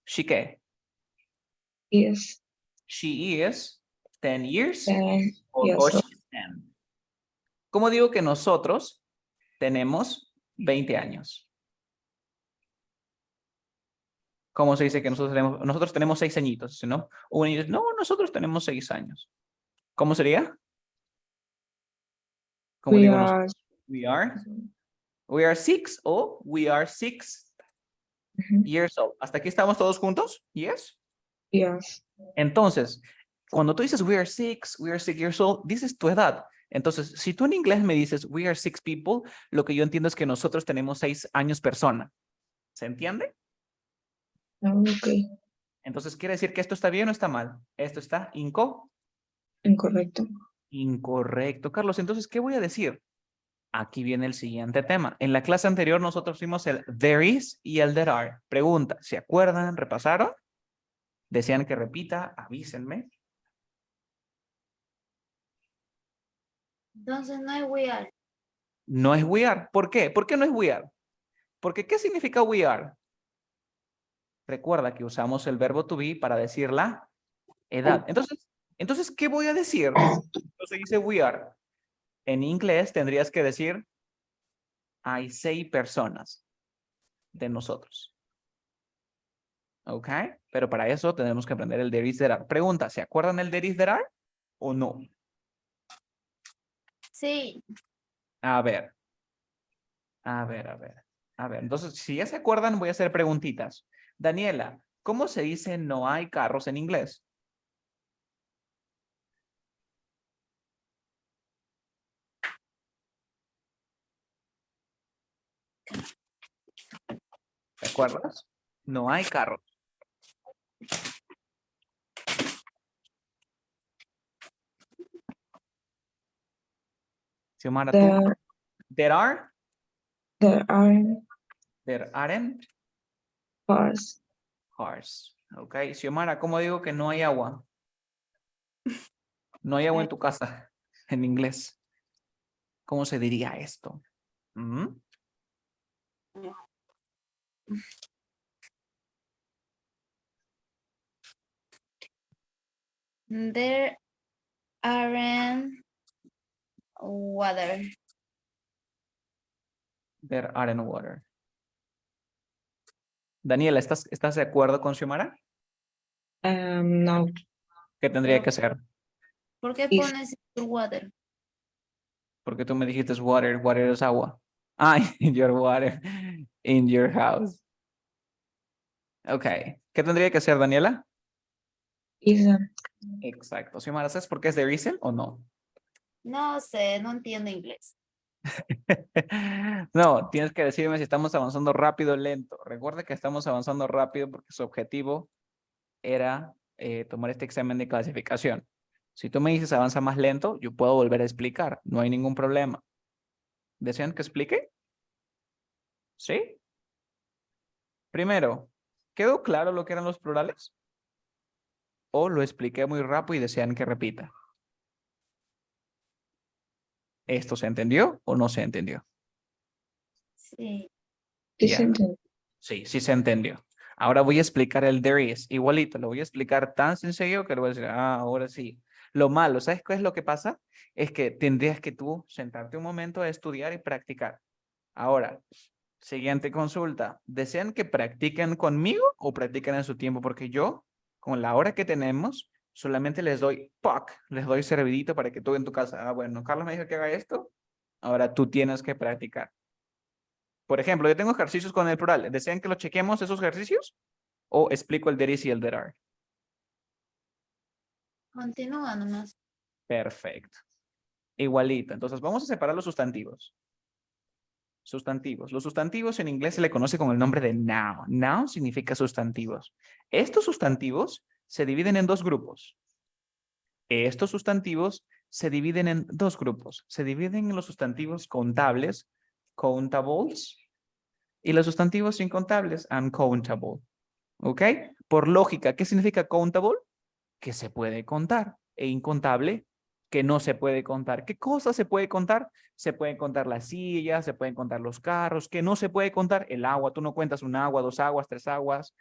She qué? Is. She is 10 years 10 old. years O old. she's 10. ¿Cómo digo que nosotros tenemos 20 años? ¿Cómo se dice que nosotros tenemos 6 añitos? ¿No? Uno dice, no, nosotros tenemos 6 años. ¿Cómo sería? ¿Cómo We digo are. we are? We are 6 o we are 6 years old. ¿Hasta aquí estamos todos juntos? Yes. Yes. Entonces, cuando tú dices we are 6 years old, dices tu edad. Entonces, si tú en inglés me dices we are 6 people, lo que yo entiendo es que nosotros tenemos 6 años persona. ¿Se entiende? Okay. Entonces, ¿quiere decir que esto está bien o está mal? Esto está Incorrecto. incorrecto. Carlos, entonces, ¿qué voy a decir? Aquí viene el siguiente tema. En la clase anterior nosotros vimos el there is y el there are. Pregunta, ¿se acuerdan? ¿Repasaron? ¿Desean que repita? Avísenme. entonces no es we are. No es we are. ¿Por qué? ¿Por qué no es we are? Porque ¿qué significa we are? Recuerda que usamos el verbo to be para decir la edad. Entonces, ¿qué voy a decir? Entonces dice we are. En inglés tendrías que decir hay 6 personas de nosotros. ¿Ok? Pero para eso tenemos que aprender el there is, there are. Pregunta, ¿se acuerdan el there is, there are o no? Sí, A ver. A ver, a ver. A ver, entonces, si ya se acuerdan, voy a hacer preguntitas. Daniela, ¿cómo se dice no hay carros en inglés? ¿Te acuerdas? No hay carros. Xiomara, ¿tú? There, There are, there aren't there aren't cars. cars. Ok, Xiomara, ¿cómo digo que no hay agua? No hay agua en tu casa, en inglés. ¿Cómo se diría esto? ¿Mm? there aren't water. There aren't water. Daniela, ¿estás de acuerdo con Xiomara? No, ¿Qué tendría Pero, que ser? ¿por qué is, pones water? Porque tú me dijiste water, water es agua. Ah, your water in your house. Ok. ¿Qué tendría que ser, Daniela? isn't. Exacto. Xiomara, ¿sabes por qué es there isn't o no? No sé, no entiendo inglés. No, tienes que decirme si estamos avanzando rápido o lento. Recuerda que estamos avanzando rápido porque su objetivo era tomar este examen de clasificación. Si tú me dices avanza más lento, yo puedo volver a explicar. No hay ningún problema. ¿Desean que explique? ¿Sí? Primero, ¿quedó claro lo que eran los plurales? ¿O lo expliqué muy rápido y desean que repita? ¿Esto se entendió o no se entendió? Sí, Ya. Isn't it? Sí, sí se entendió. Ahora voy a explicar el there is. Igualito, lo voy a explicar tan sencillo que lo voy a decir, ahora sí. Lo malo, ¿sabes qué es lo que pasa? Es que tendrías que tú sentarte un momento a estudiar y practicar. Ahora, siguiente consulta. ¿Desean que practiquen conmigo o practiquen en su tiempo? Porque yo, con la hora que tenemos, solamente les doy POC, les doy servidito para que tú en tu casa, bueno, Carlos me dijo que haga esto, ahora tú tienes que practicar. Por ejemplo, yo tengo ejercicios con el plural. ¿Desean que lo chequemos esos ejercicios? ¿O explico el there is y el there are? continúa nomás. Perfecto. Igualito. Entonces, vamos a separar los sustantivos. Sustantivos. Los sustantivos en inglés se le conoce con el nombre de noun. Noun significa sustantivos. Estos sustantivos se dividen en dos grupos. Estos sustantivos se dividen en dos grupos. Se dividen en los sustantivos contables, countables, y los sustantivos incontables, uncountable. ¿Ok? Por lógica, ¿qué significa countable? Que se puede contar. E incontable, que no se puede contar. ¿Qué cosas se puede contar? Se pueden contar las sillas, se pueden contar los carros. ¿Qué no se puede contar? El agua. Tú no cuentas un agua, dos aguas, tres aguas.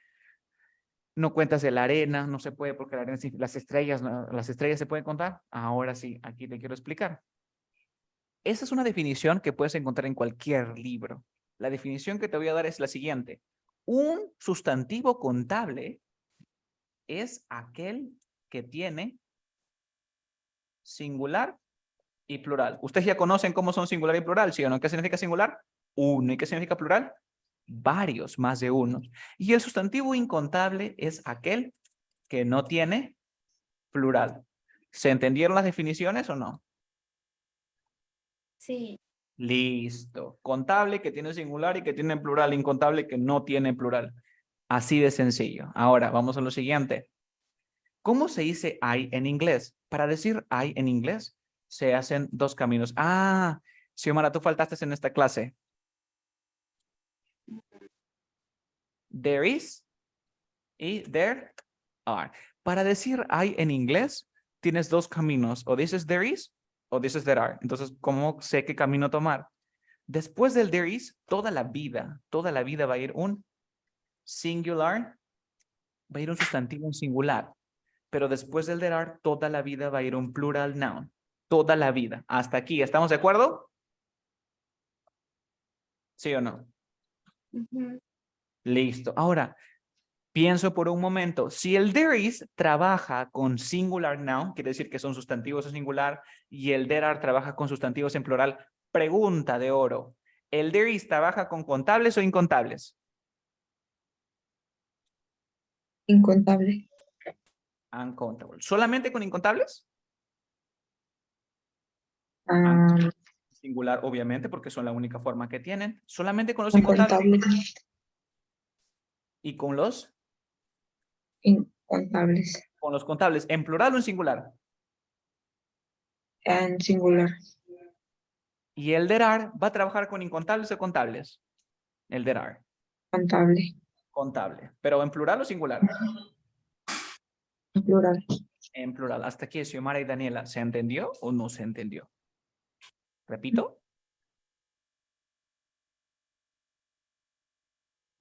No cuentas de la arena, no se puede porque la arena, las estrellas, las estrellas se pueden contar. Ahora sí, aquí te quiero explicar. Esa es una definición que puedes encontrar en cualquier libro. La definición que te voy a dar es la siguiente. Un sustantivo contable es aquel que tiene singular y plural. ¿Ustedes ya conocen cómo son singular y plural? ¿Sí o no? ¿Qué significa singular? Uno. ¿Y qué significa plural? Varios, más de uno. Y el sustantivo incontable es aquel que no tiene plural. ¿Se entendieron las definiciones o no? Sí, Listo. Contable que tiene singular y que tiene plural. Incontable que no tiene plural. Así de sencillo. Ahora, vamos a lo siguiente. ¿Cómo se dice I en inglés? Para decir I en inglés, se hacen dos caminos. Ah, Xiomara, tú faltaste en esta clase. There is y there are. Para decir I en inglés, tienes dos caminos. O dices there is o dices there are. Entonces, ¿cómo sé qué camino tomar? Después del there is, toda la vida va a ir un singular, va a ir un sustantivo en singular. Pero después del there are, toda la vida va a ir un plural noun. Toda la vida. Hasta aquí, ¿estamos de acuerdo? ¿Sí o no? ujú, Listo. Ahora, Pienso por un momento, si el there is trabaja con singular noun, quiere decir que son sustantivos en singular, y el there are trabaja con sustantivos en plural, pregunta de oro, ¿el there is trabaja con contables o incontables? Incontable. Uncountable. ¿Solamente con incontables? Um, Singular, obviamente, porque son la única forma que tienen. ¿Solamente con los incontables? incontables. ¿Y con los? Incontables. Con los contables, ¿en plural o en singular? En singular. ¿Y el there are va a trabajar con incontables o contables? El there are. Contable. Contable. ¿Pero en plural o singular? En plural. En plural. Hasta aquí, Xiomara y Daniela. ¿Se entendió o no se entendió? ¿Repito?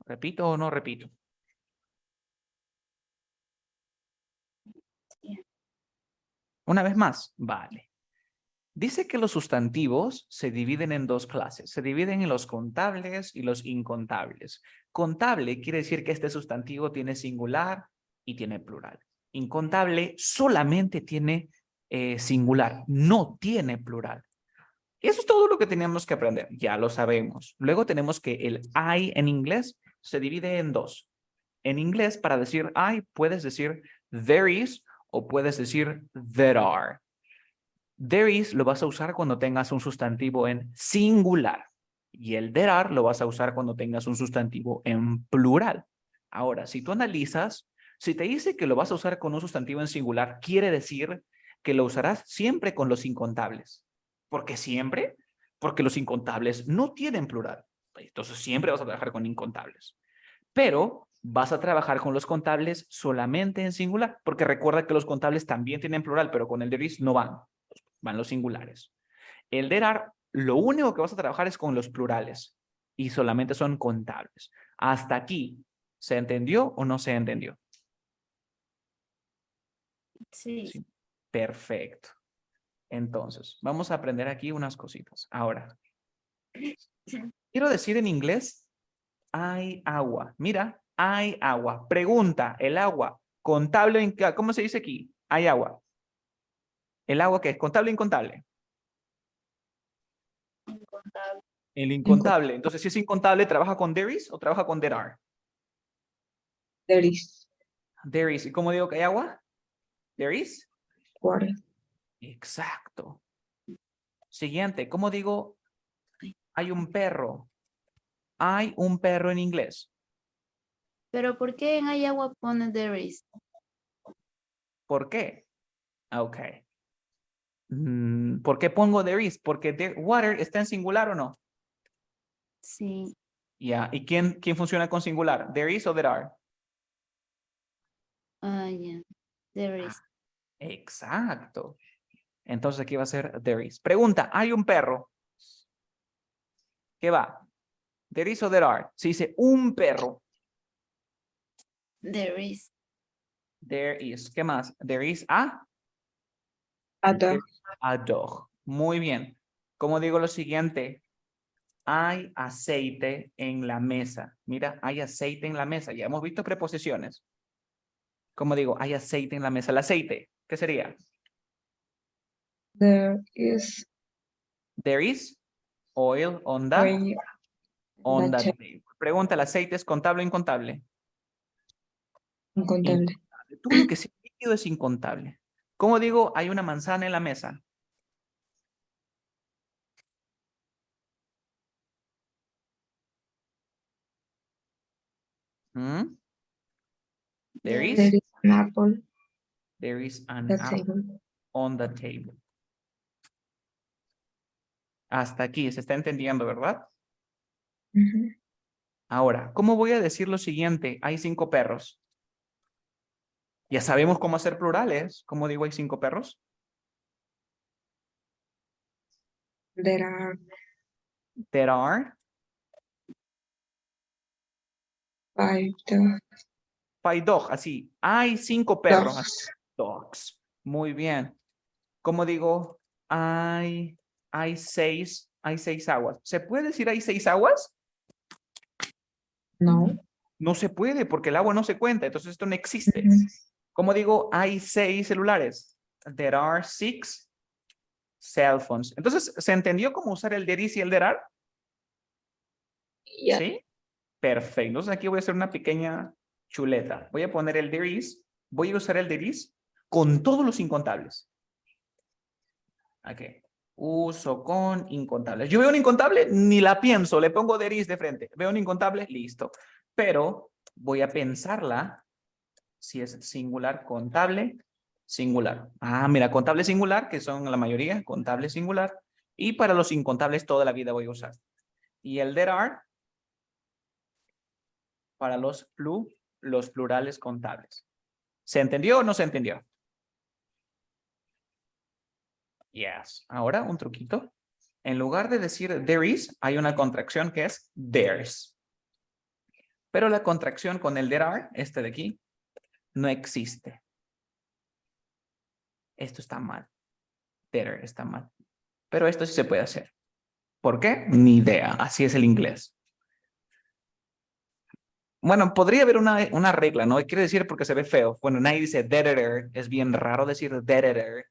¿Repito o no repito? Una vez más. Vale. Dice que los sustantivos se dividen en dos clases. Se dividen en los contables y los incontables. Contable quiere decir que este sustantivo tiene singular y tiene plural. Incontable solamente tiene singular, no tiene plural. Eso es todo lo que tenemos que aprender. Ya lo sabemos. Luego tenemos que el I en inglés se divide en dos. En inglés, para decir I, puedes decir there is o puedes decir there are. There is lo vas a usar cuando tengas un sustantivo en singular. Y el there are lo vas a usar cuando tengas un sustantivo en plural. Ahora, si tú analizas, si te dice que lo vas a usar con un sustantivo en singular, quiere decir que lo usarás siempre con los incontables. ¿Por qué siempre? Porque los incontables no tienen plural. Entonces siempre vas a trabajar con incontables. Pero vas a trabajar con los contables solamente en singular, porque recuerda que los contables también tienen plural, pero con el there is no van los singulares. El there are, lo único que vas a trabajar es con los plurales y solamente son contables. Hasta aquí, ¿se entendió o no se entendió? Sí. Sí. Perfecto. Entonces, vamos a aprender aquí unas cositas. Ahora, quiero decir en inglés, hay agua. Mira, hay agua. Pregunta, el agua, contable, ¿cómo se dice aquí? Hay agua. ¿El agua qué es? ¿Contable o incontable? Incontable. El incontable. Entonces, si es incontable, ¿trabaja con there is o trabaja con there are? There is There is. ¿Y cómo digo que hay agua? There is. water. Exacto. Siguiente, ¿cómo digo hay un perro? Hay un perro en inglés. Pero ¿por qué en hay agua pone there is? ¿Por qué? Ok. ¿Por qué pongo there is? Porque water está en singular o no. Sí. Ya. ¿Y quién funciona con singular? There is o there are. Ah, ya. There is. Exacto. Entonces aquí va a ser there is. Pregunta, ¿hay un perro? ¿Qué va? There is o there are. Se dice un perro. There is. There is. ¿Qué más? There is A dog. a dog. Muy bien. ¿Cómo digo lo siguiente? Hay aceite en la mesa. Mira, hay aceite en la mesa. Ya hemos visto preposiciones. ¿Cómo digo? Hay aceite en la mesa. El aceite, ¿qué sería? There is There is oil on the, oil on the table. table. Pregunta, ¿el aceite es contable o incontable? Incontable. Todo lo que sea líquido es incontable. ¿Cómo digo? Hay una manzana en la mesa. ¿Mm? There There is. There is an apple There is on an the apple table. on the table. Hasta aquí, se está entendiendo, ¿verdad? Ujú. Ahora, ¿cómo voy a decir lo siguiente? Hay 5 perros. Ya sabemos cómo hacer plurales. ¿Cómo digo hay 5 perros? There are There are 5 dogs. 5 dogs. Así, hay 5 perros. Dogs. Dogs. Muy bien. ¿Cómo digo? Hay 6 aguas. ¿Se puede decir hay 6 aguas? No. No se puede porque el agua no se cuenta, entonces esto no existe. Ujú. ¿Cómo digo? Hay 6 celulares. There are 6 cell phones. Entonces, ¿se entendió cómo usar el there is y el there are? Yeah. ¿Sí? Perfecto. Entonces aquí voy a hacer una pequeña chuleta. Voy a poner el there is. Voy a usar el there is con todos los incontables. Ok. Uso con incontables. Yo veo un incontable, ni la pienso, le pongo there is de frente. Veo un incontable, listo. Pero voy a pensarla si es singular, contable, singular. Ah, mira, contable singular, que son la mayoría, contable singular. Y para los incontables toda la vida voy a usar. Y el there are para los plurales contables. ¿Se entendió o no se entendió? Yes. Ahora un truquito. En lugar de decir there is, hay una contracción que es there's. Pero la contracción con el there are, este de aquí, no existe. Esto está mal. There está mal. Pero esto sí se puede hacer. ¿Por qué? Ni idea. Así es el inglés. Bueno, podría haber una regla, ¿no? Quiere decir porque se ve feo. Bueno, nadie dice there, es bien raro decir there.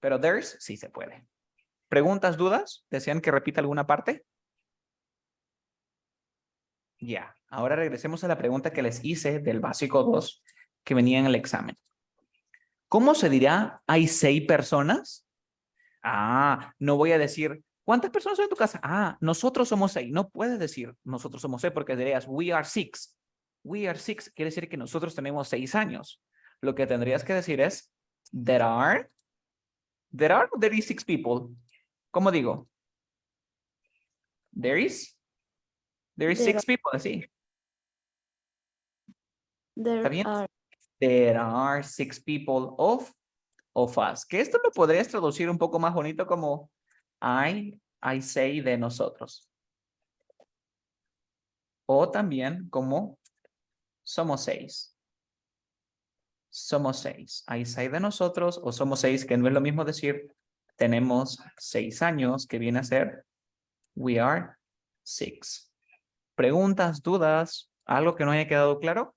Pero there's sí se puede. ¿Preguntas, dudas? ¿Desean que repita alguna parte? Ya. Ahora regresemos a la pregunta que les hice del básico 2 que venía en el examen. ¿Cómo se dirá hay 6 personas? Ah, no voy a decir ¿cuántas personas son en tu casa? Ah, nosotros somos 6. No puedes decir nosotros somos 6 porque dirías we are 6. We are 6 quiere decir que nosotros tenemos 6 años. Lo que tendrías que decir es there are or there is 6 people. ¿Cómo digo? There is There 6 people, así. ¿Está bien? are. There are 6 people of us. Que esto lo podrías traducir un poco más bonito como I say de nosotros. O también como somos 6. Somos 6. I say de nosotros o somos 6, que no es lo mismo decir tenemos 6 años, que viene a ser we are 6. ¿Preguntas, dudas? ¿Algo que no haya quedado claro?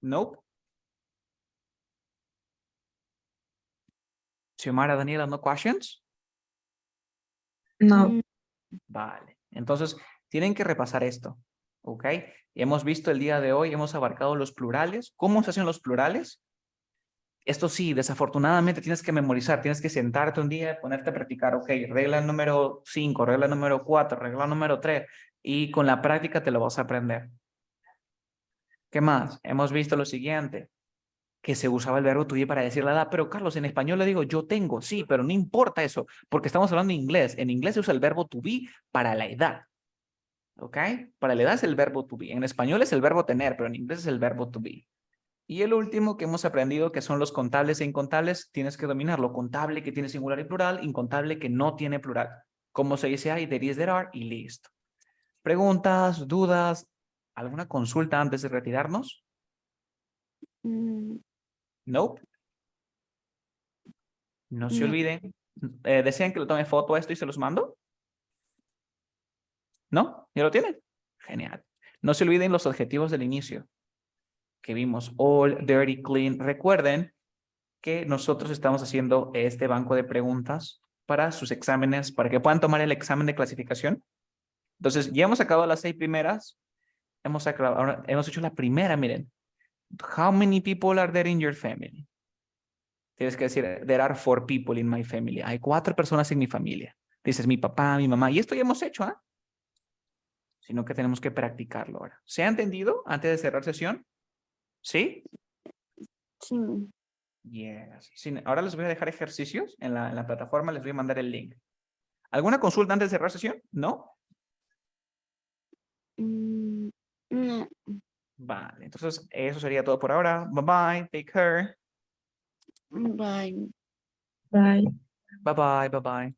Nope. Xiomara, Daniela, no questions? No. Mm, Vale. Entonces, tienen que repasar esto. ¿Ok? Y hemos visto el día de hoy, hemos abarcado los plurales. ¿Cómo se hacen los plurales? Esto sí, desafortunadamente tienes que memorizar, tienes que sentarte un día, ponerte a practicar, ok, regla número 5, regla número 4, regla número 3, y con la práctica te lo vas a aprender. ¿Qué más? Hemos visto lo siguiente, que se usaba el verbo to be para decir la edad, pero Carlos, en español le digo yo tengo, sí, pero no importa eso, porque estamos hablando en inglés. En inglés se usa el verbo to be para la edad, ¿ok? Para la edad es el verbo to be. En español es el verbo tener, pero en inglés es el verbo to be. Y el último que hemos aprendido, que son los contables e incontables, tienes que dominarlo. Contable que tiene singular y plural, incontable que no tiene plural. Como se dice ahí, there is, there are y listo. ¿Preguntas, dudas, alguna consulta antes de retirarnos? mm, Nope. No se no. olviden. ¿Desean que le tome foto a esto y se los mando? ¿No? ¿Ya lo tienen? Genial. No se olviden los adjetivos del inicio que vimos. All, dirty, clean. Recuerden que nosotros estamos haciendo este banco de preguntas para sus exámenes, para que puedan tomar el examen de clasificación. Entonces, ya hemos acabado las 6 primeras. Hemos hecho la primera, miren. How many people are there in your family? Tienes que decir, there are 4 people in my family. Hay 4 personas en mi familia. Dices, mi papá, mi mamá. Y esto ya hemos hecho, ¿ah? Sino que tenemos que practicarlo ahora. ¿Se ha entendido antes de cerrar sesión? ¿Sí? Sí. Yes. Sí, ahora les voy a dejar ejercicios en la plataforma. Les voy a mandar el link. ¿Alguna consulta antes de cerrar sesión? ¿No? No. Vale, entonces eso sería todo por ahora. Bye bye, take care. Bye. Bye. Bye bye, bye bye.